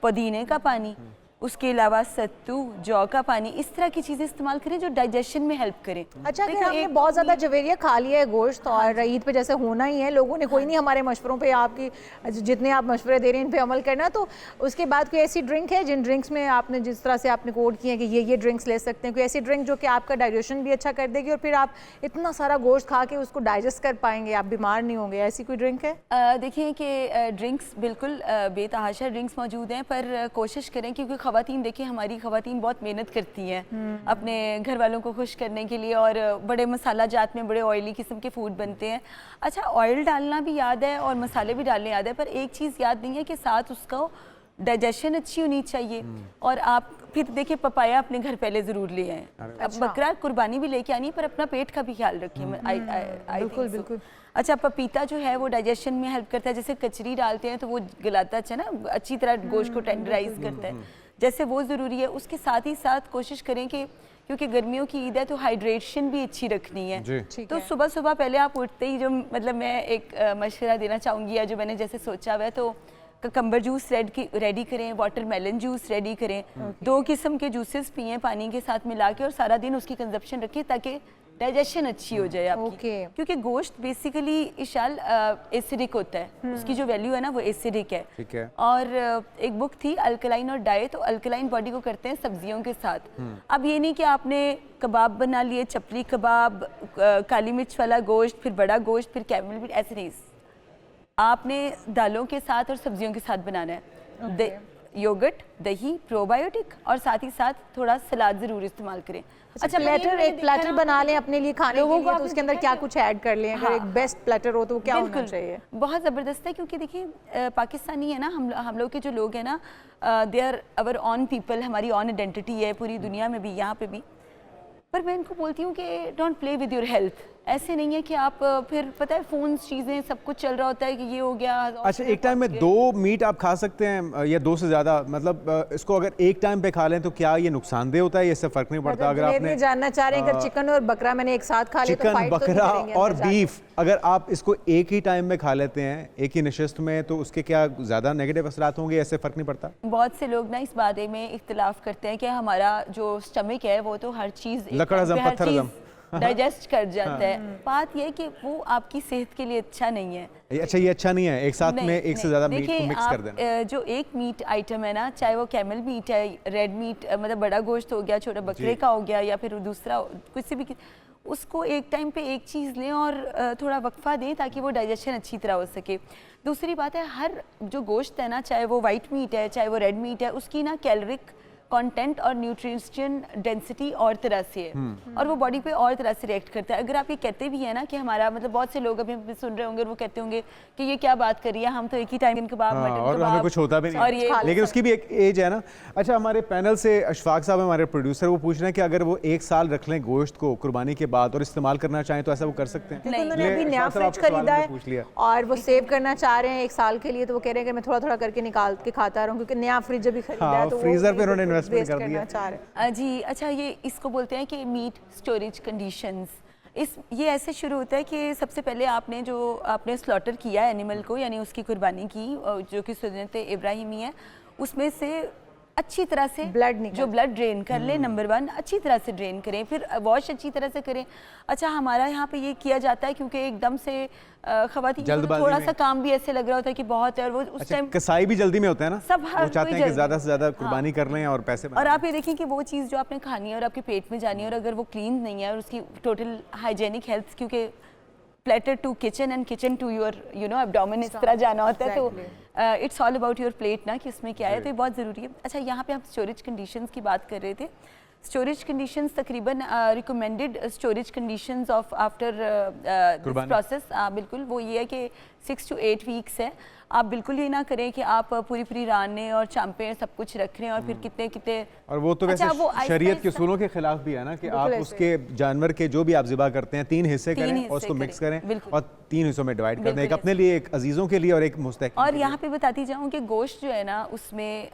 पुदीने का पानी, उसके अलावा सत्तू, जौ का पानी, इस तरह की चीज़ें इस्तेमाल करें जो डाइजेशन में हेल्प करें। अच्छा, अगर देखो, हमने एक बहुत ज़्यादा जवेरिया खा लिया है गोश्त और ईद पे जैसे होना ही है, लोगों ने कोई नहीं हमारे मशवरों पे आपकी जितने आप मशवरे दे रहे हैं इन पे अमल करना, तो उसके बाद कोई ऐसी ड्रिंक है जिन ड्रिंक्स में आपने जिस तरह से आपने कोड किया कि ये ड्रिंक्स ले सकते हैं, कोई ऐसी ड्रिंक जो कि आपका डाइजेशन भी अच्छा कर देगी और फिर आप इतना सारा गोश्त खा के उसको डाइजेस्ट कर पाएंगे, आप बीमार नहीं होंगे, ऐसी कोई ड्रिंक है? देखिए कि ड्रिंक्स बिल्कुल बेतहाशा ड्रिंक्स मौजूद हैं, पर कोशिश करें, क्योंकि ख़वातीन देखिए हमारी ख़वातीन बहुत मेहनत करती हैं अपने घर वालों को खुश करने के लिए, और बड़े मसाला जात में बड़े ऑयली किस्म के फूड बनते हैं। अच्छा, ऑयल डालना भी याद है और मसाले भी डालने याद है, पर एक चीज़ याद नहीं है कि साथ उसका डाइजेशन अच्छी होनी चाहिए। और आप फिर देखिए पपाया अपने घर पहले ज़रूर ले आएँ। अब बकरा कुर्बानी भी लेके आनी है, पर अपना पेट का भी ख्याल रखिए। बिल्कुल बिल्कुल। अच्छा, पपीता जो है वो डाइजेशन में हेल्प करता है, जैसे कचरी डालते हैं तो वो गलाता अच्छा ना, अच्छी तरह गोश्त को टेंडराइज करता है, जैसे वो ज़रूरी है। उसके साथ ही साथ कोशिश करें कि क्योंकि गर्मियों की ईद है तो हाइड्रेशन भी अच्छी रखनी है। तो सुबह सुबह पहले आप उठते ही जो मतलब मैं एक मशवरा देना चाहूँगी, या जो मैंने जैसे सोचा हुआ है, तो ककम्बर जूस रेडी करें, वाटरमेलन जूस रेडी करें, 2 किस्म के जूसेस पिएं पानी के साथ मिला के, और सारा दिन उसकी कंजप्शन रखें ताकि डाइजेशन अच्छी हो जाए आपकी। क्योंकि गोश्त बेसिकली इशाल एसिडिक होता है, उसकी जो वैल्यू है ना वो एसिडिक है। ठीक है। और एक बुक थी अल्कलाइन और डाइट, तो अल्कलाइन बॉडी को करते हैं सब्जियों के साथ। अब ये नहीं कि आपने कबाब बना लिए, चपली कबाब, काली मिर्च वाला गोश्त, फिर बड़ा गोश्त, फिर कैमल मीट, ऐसे नहीं। आपने दालों के साथ और सब्जियों के साथ बनाना है। योगर्ट, दही, प्रोबायोटिक, और साथ ही साथ थोड़ा सलाद ज़रूर इस्तेमाल करें। अच्छा, एक प्लेटर बना लें अपने लिए खाने के लिए, तो उसके अंदर क्या कुछ ऐड कर लें? अगर एक बेस्ट प्लेटर हो तो वो क्या होना चाहिए? बहुत ज़बरदस्त है, क्योंकि देखिए पाकिस्तानी है ना, हम लोग के जो लोग हैं ना, they are our own people, हमारी ऑन आइडेंटिटी है पूरी दुनिया में भी, यहाँ पे भी। पर मैं इनको बोलती हूँ कि don't play with your health. ऐसे नहीं है कि आप फिर पता है फ़ोन चीज़ें सब कुछ चल रहा होता है कि ये हो गया। अच्छा, एक टाइम में 2 मीट आप खा सकते हैं या 2 से ज़्यादा? मतलब इसको अगर एक टाइम पे खा लें तो क्या ये नुकसानदेह होता है? ये इससे फ़र्क नहीं पड़ता? अगर आपने जानना चाह रहे हैं अगर चिकन और बकरा मैंने एक साथ खा लिया, तो फाइट तो बकरा और बीफ अगर आप इसको एक ही टाइम में खा लेते हैं, एक ही नशिस्त में, तो उसके क्या ज़्यादा नेगेटिव असरात होंगे? ऐसे फ़र्क नहीं पड़ता? बहुत से लोग ना इस बारे में इख्तिलाफ करते हैं कि हमारा जो स्टमक है वो तो हर चीज़ लकड़ हज़म पत्थर हज़म डाइजेस्ट कर जाता है। बात यह कि वो आपकी सेहत के लिए अच्छा नहीं है। अच्छा, ये अच्छा नहीं है एक साथ में एक से ज़्यादा मीट को मिक्स कर देना। जो एक मीट आइटम है ना, चाहे वो कैमल मीट है, रेड मीट मतलब बड़ा गोश्त हो गया, छोटा बकरे का हो गया, या फिर दूसरा कुछ भी, उसको एक टाइम पे एक चीज़ लें और थोड़ा वक्फा दें ताकि वो डाइजेशन अच्छी तरह हो सके। दूसरी बात है, हर जो गोश्त है ना, चाहे वो वाइट मीट है चाहे वो रेड मीट है, उसकी ना कैलोरिक कंटेंट और न्यूट्रिशन डेंसिटी और तरह से है, और वो बॉडी पे और तरह से रिएक्ट करता है। अगर आप ये कहते भी हैं ना कि हमारा मतलब, बहुत से लोग अभी सुन रहे होंगे और वो कहते होंगे कि ये क्या बात कर रही है, हम तो एक ही टाइम कबाब, मटन और कबाब, हमें कुछ होता भी नहीं, और ये लेकिन उसकी भी एक एज है ना। अच्छा, हमारे पैनल से अशफाक साहब हमारे प्रोड्यूसर, वो पूछ रहे हैं कि अगर वो 1 साल रख लें गोश्त को कुर्बानी के बाद और इस्तेमाल करना चाहें तो ऐसा वो कर सकते हैं? उन्होंने अभी नया फ्रिज खरीदा है और वो सेव करना चाह रहे हैं 1 साल के लिए, तो वो कह रहे हैं कि मैं थोड़ा थोड़ा करके निकाल के खाता रहूं, क्योंकि नया फ्रिज अभी खरीदा है तो फ्रीजर पे उन्होंने इन्वेस्टमेंट कर दिया जी। अच्छा, ये इसको बोलते हैं कि मीट स्टोरेज कंडीशंस। ये ऐसे शुरू होता है कि सबसे पहले आपने स्लॉटर किया है एनिमल को, यानी उसकी कुर्बानी की, जो कि सुन्नत इब्राहिमी है, उसमें से अच्छी तरह से ब्लड ड्रेन कर ले। नंबर 1, अच्छी तरह से ड्रेन करें, फिर वॉश अच्छी तरह से करें। अच्छा, हमारा यहाँ पे ये किया जाता है क्योंकि एकदम से ख़वातीन को थोड़ा सा काम भी ऐसे लग रहा होता है कि बहुत है, और वो उस टाइम कसाई भी जल्दी में होता है ना, सब वो चाहते हैं कि ज़्यादा से ज़्यादा कुर्बानी कर लें और पैसे और आप ये देखें कि वो चीज़ जो आपने खानी है और आपके पेट में जानी है, और अगर वो क्लीन नहीं है और उसकी टोटल हाइजेनिक हेल्थ, क्योंकि platter to kitchen and kitchen to your abdomen, इस तरह जाना होता है, तो it's all about your plate ना, कि उसमें क्या है, तो ये बहुत ज़रूरी है। अच्छा, यहाँ पे हम स्टोरेज कंडीशंस की बात कर रहे थे। स्टोरेज कंडीशंस तकरीबन recommended storage conditions of after this process, बिल्कुल वो ये है कि 6 to 8 वीक्स है। आप बिल्कुल ये ना करें कि आप पूरी रानें और चांपें सब कुछ रख रहे हैं और फिर कितने और वो तो वैसे शरीयत के उसूलों के खिलाफ भी है ना कि आप उसके जानवर के जो भी आप ज़िबा करते हैं 3 हिस्से करें और उसको मिक्स करें और 3 हिस्सों में डिवाइड कर दें, एक अपने लिए, एक अजीज़ों के लिए और एक मुस्तहिक। और यहाँ पे बताती जाऊँ कि गोश्त जो है ना, उसमें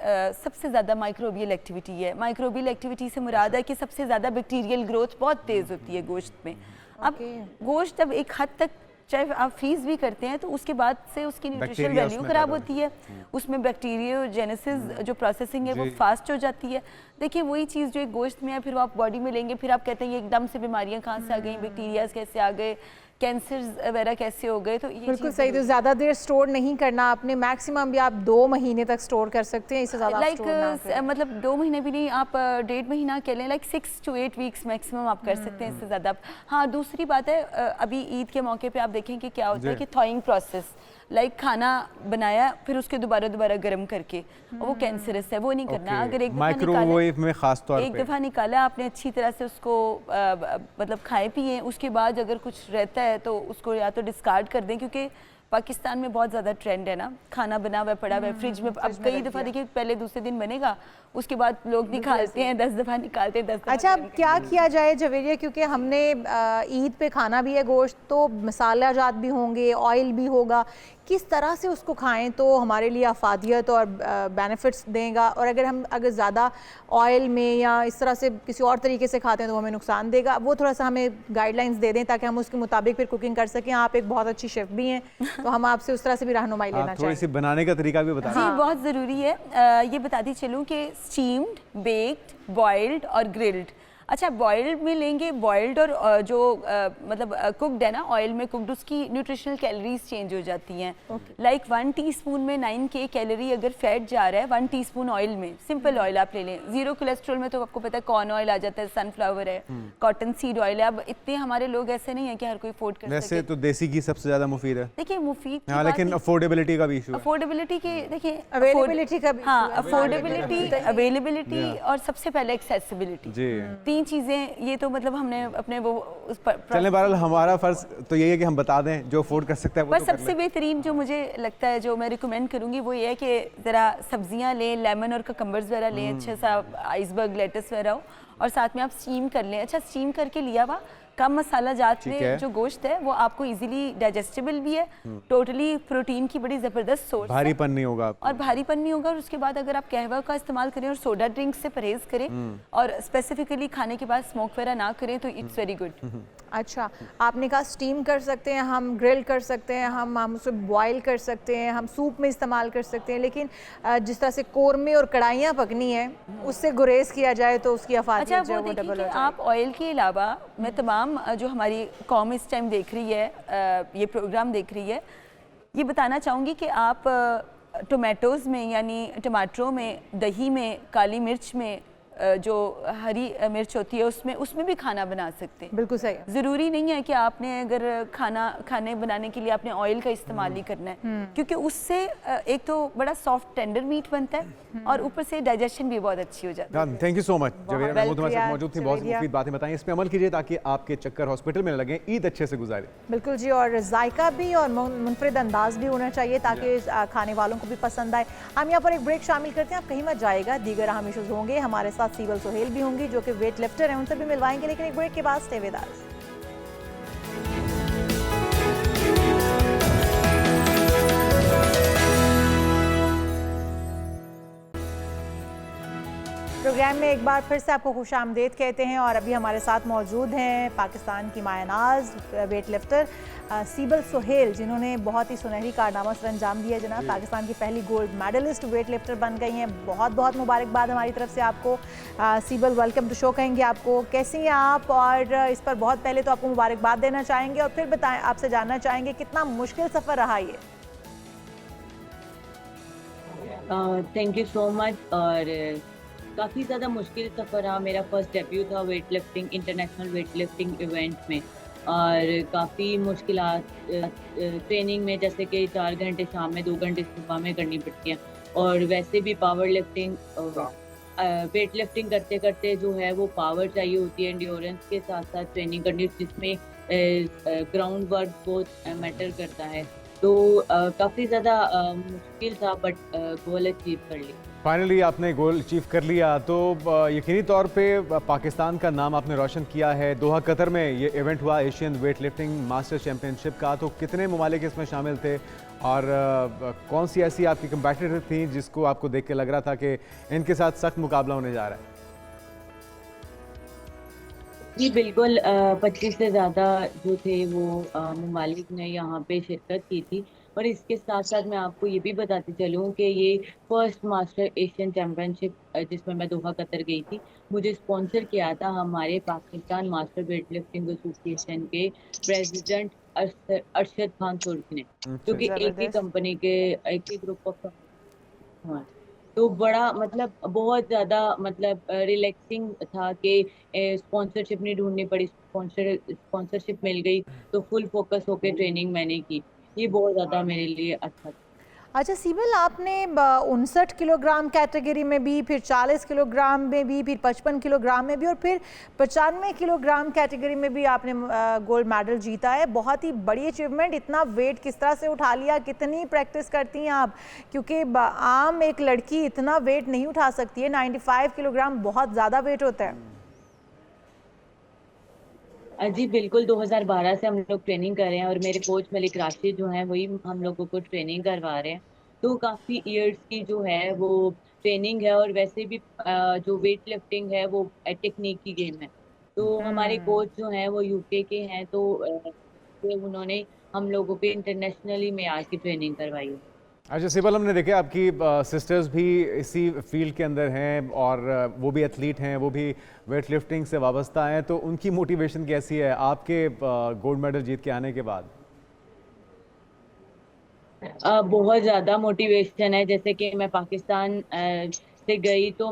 सबसे ज़्यादा माइक्रोबियल एक्टिविटी है। माइक्रोबियल एक्टिविटी से मुराद है कि सबसे ज़्यादा बैक्टीरियल ग्रोथ बहुत तेज़ होती है गोश्त में। अब गोश्त जब एक हद तक चाहे आप फ्रीज भी करते हैं तो उसके बाद से उसकी न्यूट्रिशनल बैक्टीरिया वैल्यू उसमें खराब पैदा होती है, उसमें बैक्टीरियोजेनेसिस जो प्रोसेसिंग है वो फास्ट हो जाती है। देखिए वही चीज़ जो एक गोश्त में है फिर वो आप बॉडी में लेंगे, फिर आप कहते हैं ये एकदम से बीमारियां कहाँ से आ गई, बैक्टीरियाज कैसे आ गए, कैंसर वगैरह कैसे हो गए। तो ये बिल्कुल सही। तो ज़्यादा देर स्टोर नहीं करना आपने, मैक्सिमम भी आप 2 महीने तक स्टोर कर सकते हैं, इससे ज़्यादा मतलब 2 महीने भी नहीं, आप 1.5 महीना कह लें, लाइक 6 to 8 वीक्स मैक्सिमम आप कर सकते हैं, इससे ज़्यादा। हाँ दूसरी बात है, अभी ईद के मौके पे आप देखें कि क्या होता है कि थॉइंग प्रोसेस, लाइक खाना बनाया फिर उसके दोबारा गर्म करके, वो कैंसरस है, वो नहीं करना। अगर एक माइक्रोवेव में खास तौर पे एक दफ़ा निकाला आपने अच्छी तरह से उसको मतलब खाए पिए, उसके बाद अगर कुछ रहता है तो उसको या तो डिस्कार्ड कर दें, क्योंकि पाकिस्तान में बहुत ज़्यादा ट्रेंड है ना, खाना बना हुआ पड़ा हुआ है फ्रिज में। अब कई दफ़ा देखिए पहले दूसरे दिन बनेगा, उसके बाद लोग निकालते हैं, 10 दफ़ा निकालते हैं, 10 दफ़ा। अच्छा अब क्या किया जाए जवेरिया, क्योंकि हमने ईद पे खाना भी है गोश्त, तो मसाला जात भी होंगे, ऑयल भी होगा, किस तरह से उसको खाएं तो हमारे लिए अफादियत और बेनिफिट्स देगा, और अगर ज़्यादा ऑयल में या इस तरह से किसी और तरीके से खाते हैं तो हमें नुकसान देगा, वो थोड़ा सा हमें गाइडलाइंस दे दें ताकि हम उसके मुताबिक फिर कुकिंग कर सकें। आप एक बहुत अच्छी शेफ़ भी हैं तो हम आपसे उस तरह से भी रहनुमाई लेना चाहेंगे। थोड़ी सी बनाने का तरीका भी बताएं। जी बहुत ज़रूरी है। ये बताती चलूँ कि स्टीम्ड, बेक्ड, बॉइल्ड और ग्रिल्ड। अच्छा बॉइल्ड में लेंगे, बॉइल्ड और जो मतलब कुकड है ना, ऑयल में कुकड, उसकी न्यूट्रिशनल कैलोरीज चेंज हो जाती हैं। लाइक 1 टीस्पून में 9K कैलोरी अगर फैट जा रहा है 1 टीस्पून ऑयल में, सिंपल ऑयल आप ले लें, 0 कोलेस्ट्रॉल में तो आपको पता है कॉर्न ऑयल आ जाता है, सनफ्लावर है, कॉटन सीड ऑयल है। अब इतने हमारे लोग ऐसे नहीं है कि हर कोई अफोर्ड कर सके। वैसे तो देसी घी सबसे ज़्यादा मुफीद है। देखिए मुफीद, हाँ लेकिन अफोर्डेबिलिटी का भी इशू है। अफोर्डेबिलिटी के देखिए, अवेलेबिलिटी का भी, हाँ अफोर्डेबिलिटी, अवेलेबिलिटी और सबसे पहले एक्सेसिबिलिटी, जी 3 चीज़ें। ये तो मतलब हमने अपने वो उस पर चलने बहरहाल हमारा फ़र्ज़ तो यही है कि हम बता दें जो अफोर्ड कर सकता है वो पर तो सबसे बेहतरीन जो मुझे लगता है, जो मैं रिकमेंड करूँगी वो ये है कि ज़रा सब्जियाँ लें, लेमन और ककम्बर्स वगैरह लें, अच्छा सा आइसबर्ग लेटस वगैरह हो, और साथ में आप स्टीम कर लें। अच्छा स्टीम करके लिया हुआ कम मसाला जात में जो गोश्त है वो आपको इजीली डाइजेस्टेबल भी है, टोटली प्रोटीन की बड़ी ज़बरदस्त सोर्स, भारीपन नहीं होगा और भारीपन नहीं होगा। और उसके बाद अगर आप कहवा का इस्तेमाल करें और सोडा ड्रिंक से परहेज़ करें और स्पेसिफिकली खाने के बाद स्मोक वगैरह ना करें तो इट्स वेरी गुड। अच्छा आपने कहा स्टीम कर सकते हैं, हम ग्रिल कर सकते हैं, हम उसे बॉयल कर सकते हैं, हम सूप में इस्तेमाल कर सकते हैं, लेकिन जिस तरह से कोरमे और कढ़ाइयाँ पकनी है उससे गुरेज किया जाए तो उसकी अफादियत जो है वो डबल हो जाएगी। आप ऑयल के अलावा, मैं तमाम जो हमारी कौम इस टाइम देख रही है, ये प्रोग्राम देख रही है, ये बताना चाहूँगी कि आप टोमेटोज़ में यानी टमाटरों में, दही में, काली मिर्च में, जो हरी मिर्च होती है उसमें भी खाना बना सकते हैं। बिल्कुल सही। ज़रूरी नहीं है कि आपने अगर खाने बनाने के लिए आपने ऑयल का इस्तेमाल ही करना है, क्योंकि उससे एक तो बड़ा सॉफ्ट टेंडर मीट बनता है और ऊपर से डाइजेशन भी बहुत अच्छी हो जाती है। Thank you so much Javeria Mahmood हमारे साथ मौजूद थी, बहुत मुफीद बातें बताई, इस पे अमल कीजिए ताकि आपके चक्कर हॉस्पिटल में लगे, ईद अच्छे से गुजारे। बिल्कुल जी, और जायका भी और मुनफरिद अंदाज भी होना चाहिए ताकि खाने वालों को भी पसंद आए। हम यहाँ पर एक ब्रेक शामिल करते हैं, आप कहीं मत जाएगा, दीगर अहम इशूज़ होंगे, हमारे साथ सीबल सोहेल भी होंगी जो कि वेट लिफ्टर हैं, उनसे भी मिलवाएंगे, लेकिन एक ब्रेक के बाद स्टे विद अस। प्रोग्राम में एक बार फिर से आपको खुशामदीद कहते हैं, और अभी हमारे साथ मौजूद हैं पाकिस्तान की मायनाज वेट लिफ्टर सीबल सोहेल, जिन्होंने बहुत ही सुनहरी कारनामा सर अंजाम दिया जनाब, पाकिस्तान की पहली गोल्ड मेडलिस्ट वेट लिफ्टर बन गई हैं। बहुत बहुत मुबारकबाद हमारी तरफ से आपको। सीबल वेलकम टू शो कहेंगे आपको, कैसी हैं आप? और इस पर बहुत पहले तो आपको मुबारकबाद देना चाहेंगे और फिर बताएं, आपसे जानना चाहेंगे कितना मुश्किल सफ़र रहा ये। Thank you so much. और काफ़ी ज़्यादा मुश्किल सफ़र रहा, मेरा फर्स्ट डेब्यू था weight lifting, international weight lifting event में, और काफ़ी मुश्किलात ट्रेनिंग में, जैसे कि 4 घंटे शाम में, 2 घंटे सुबह में करनी पड़ती हैं, और वैसे भी पावर लिफ्टिंग, वेट लिफ्टिंग करते करते जो है वो पावर चाहिए होती है, एंड्योरेंस के साथ साथ ट्रेनिंग करनी, जिसमें ग्राउंड वर्क बहुत मैटर करता है। तो काफ़ी ज़्यादा मुश्किल था, बट गोल अचीव कर लिया। फाइनली आपने गोल अचीव कर लिया, तो यकीनी तौर पे पाकिस्तान का नाम आपने रोशन किया है। दोहा कतर में ये इवेंट हुआ Asian weight lifting master championship का, तो कितने ममालिक इसमें शामिल थे और कौन सी ऐसी आपकी कंपेटिटर थी जिसको आपको देख के लग रहा था कि इनके साथ सख्त मुकाबला होने जा रहा है? जी बिल्कुल, 25 से ज़्यादा जो थे वो ममालिक ने यहाँ पे शिरकत की थी। और इसके साथ साथ मैं आपको ये भी बताती चलूँ कि ये फर्स्ट मास्टर एशियन चैम्पियनशिप जिसमें मैं दोहा कतर गई थी, मुझे स्पॉन्सर किया था हमारे Pakistan master weight lifting association के प्रेसिडेंट अरशद खान तुर्क ने, जो कि एक ही कंपनी के एक ही ग्रुप ऑफ हाँ। तो बड़ा मतलब बहुत ज़्यादा मतलब रिलैक्सिंग था कि स्पॉन्सरशिप नहीं ढूँढनी पड़ी, स्पॉन्सरशिप मिल गई, तो फुल फोकस होके ट्रेनिंग मैंने की। ये बहुत ज़्यादा मेरे लिए अच्छा था। अच्छा सिबिल, आपने 59 किलोग्राम कैटेगरी में भी, फिर 40 किलोग्राम में भी, फिर 55 किलोग्राम में भी और फिर 95 किलोग्राम कैटेगरी में भी आपने गोल्ड मेडल जीता है। बहुत ही बड़ी अचीवमेंट। इतना वेट किस तरह से उठा लिया, कितनी प्रैक्टिस करती हैं आप? क्योंकि आम एक लड़की इतना वेट नहीं उठा सकती है। 95 किलोग्राम बहुत ज़्यादा वेट होता है। जी बिल्कुल, 2012 से हम लोग ट्रेनिंग कर रहे हैं और मेरे कोच मलिक राशिद जो हैं वही हम लोगों को ट्रेनिंग करवा रहे हैं। तो काफ़ी इयर्स की जो है वो ट्रेनिंग है और वैसे भी जो वेट लिफ्टिंग है वो टेक्निक की गेम है। तो हमारे कोच जो हैं वो यूके के हैं, तो उन्होंने हम लोगों पे इंटरनेशनली मेयार की ट्रेनिंग करवाई है। अच्छा सिबिल, हमने देखा आपकी सिस्टर्स भी इसी फील्ड के अंदर हैं और वो भी एथलीट हैं, वो भी वेट लिफ्टिंग से वाबस्ता हैं, तो उनकी मोटिवेशन कैसी है आपके गोल्ड मेडल जीत के आने के बाद? बहुत ज़्यादा मोटिवेशन है। जैसे कि मैं पाकिस्तान से गई तो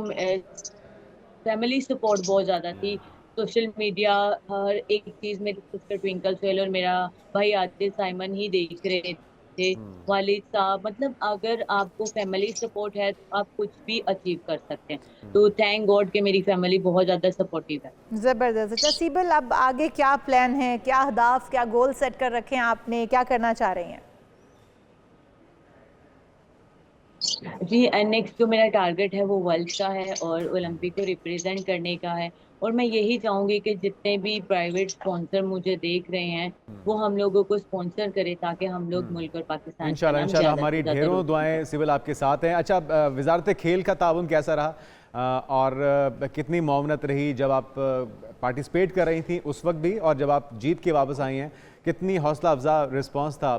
फैमिली सपोर्ट बहुत ज़्यादा थी। सोशल मीडिया हर एक चीज़ मेरी सिस्टर ट्विंकल सोहेल और मेरा भाई आदिल साइमन ही देख रहे थे, वालिद साहब। मतलब अगर आपको फैमिली सपोर्ट है तो आप कुछ भी अचीव कर सकते हैं। तो थैंक गॉड कि मेरी फैमिली बहुत ज़्यादा सपोर्टिव है। ज़बरदस्त। अच्छा सिबिल, अब आगे क्या प्लान है, क्या अहदाफ, क्या गोल सेट कर रखे हैं आपने, क्या करना चाह रही हैं? जी नेक्स्ट जो मेरा टारगेट है वो वर्ल्ड का है और ओलंपिक को रिप्रेजेंट करने का है। और मैं यही चाहूंगी कि जितने भी प्राइवेट स्पॉन्सर मुझे देख रहे हैं वो हम लोगों को स्पॉन्सर करे ताकि हम लोग मुल्क और पाकिस्तान इंशाल्लाह हमारी ढेरों दुआएं सिबिल आपके साथ हैं। अच्छा, वजारत खेल का ताउन कैसा रहा और कितनी मुआवनत रही जब आप पार्टिसिपेट कर रही थी उस वक्त भी, और जब आप जीत के वापस आई हैं कितनी हौसला अफजा रिस्पॉन्स था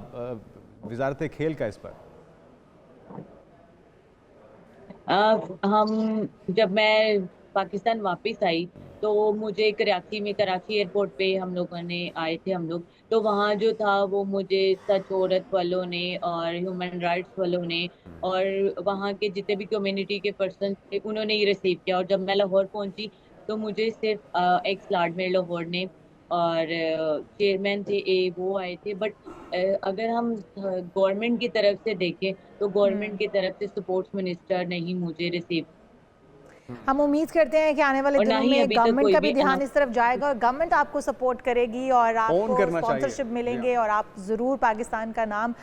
वजारत खेल का इस पर? हम जब मैं पाकिस्तान वापस आई तो मुझे कराची एयरपोर्ट पे हम लोगों ने आए थे हम लोग, तो वहाँ जो था वो मुझे सच औरत वालों ने और ह्यूमन राइट्स वालों ने और वहाँ के जितने भी कम्युनिटी के पर्सन थे उन्होंने ये रिसीव किया। और जब मैं लाहौर पहुँची तो मुझे सिर्फ एक्स लॉर्ड मेयर लाहौर ने और चेयरमैन थे वो आए थे। बट अगर हम गवर्नमेंट की तरफ से देखें तो गवर्नमेंट की तरफ से स्पोर्ट्स मिनिस्टर नहीं मुझे रिसीव। हम उम्मीद करते हैं कि आने वाले दिनों में गवर्नमेंट का भी ध्यान इस तरफ जाएगा और गवर्नमेंट आपको सपोर्ट करेगी और आपको स्पॉन्सरशिप मिलेंगे और आप ज़रूर पाकिस्तान का नाम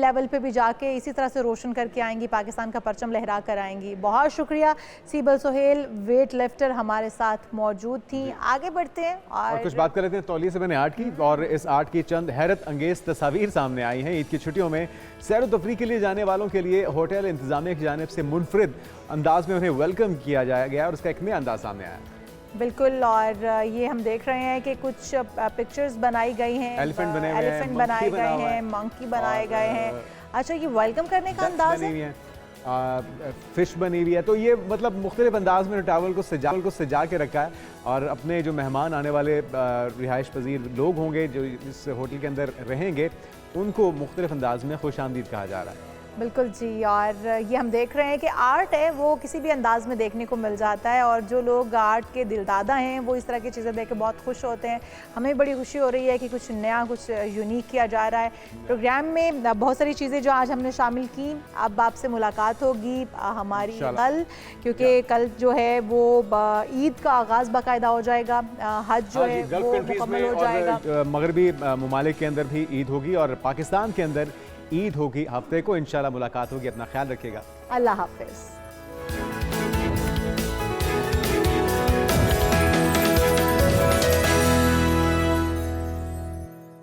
लेवल पे भी जाके इसी तरह से रोशन करके आएंगी, पाकिस्तान का परचम लहरा कर आएंगी। बहुत शुक्रिया सिबिल सोहेल, वेट लिफ्टर हमारे साथ मौजूद थी। आगे बढ़ते हैं और कुछ बात कर लेते हैं तौलिए से मैंने आर्ट की, और इस आर्ट की चंद हैरत अंगेज तस्वीर सामने आई हैं। ईद की छुट्टियों में सैर व तफरी के लिए जाने वालों के लिए होटल इंतजामिया की जानिब से मुनफरिद अंदाज में उन्हें वेलकम किया जाया गया और उसका एक नया अंदाज सामने आया। बिल्कुल, और ये हम देख रहे हैं कि कुछ पिक्चर्स बनाई गई हैं, एलिफेंट बनाए गए हैं, मंकी बनाए गए हैं। अच्छा, ये वेलकम करने का अंदाज है, फिश बनी हुई है, तो ये मतलब मुख्तलिफ अंदाज में टावल को सजा के रखा है और अपने जो मेहमान आने वाले रिहाइश पजीर लोग होंगे जो इस होटल के अंदर रहेंगे उनको मुख्तलिफ अंदाज में खुशामदीद कहा जा रहा है। बिल्कुल जी, और ये हम देख रहे हैं कि आर्ट है वो किसी भी अंदाज में देखने को मिल जाता है और जो लोग आर्ट के दिलदादा हैं वो इस तरह की चीज़ें देख के बहुत खुश होते हैं। हमें बड़ी खुशी हो रही है कि कुछ नया, कुछ यूनिक किया जा रहा है। प्रोग्राम में बहुत सारी चीज़ें जो आज हमने शामिल की, अब आपसे मुलाकात होगी हमारी कल, क्योंकि कल जो है वो ईद का आगाज़ बाकायदा हो जाएगा, हज जो है वो मुकम्मल हो जाएगा। मगरबी ममालिक के अंदर भी ईद होगी और पाकिस्तान के अंदर ईद होगी। हफ्ते को इंशाल्लाह मुलाकात होगी। अपना ख्याल रखिएगा। अल्लाह हाफिज़।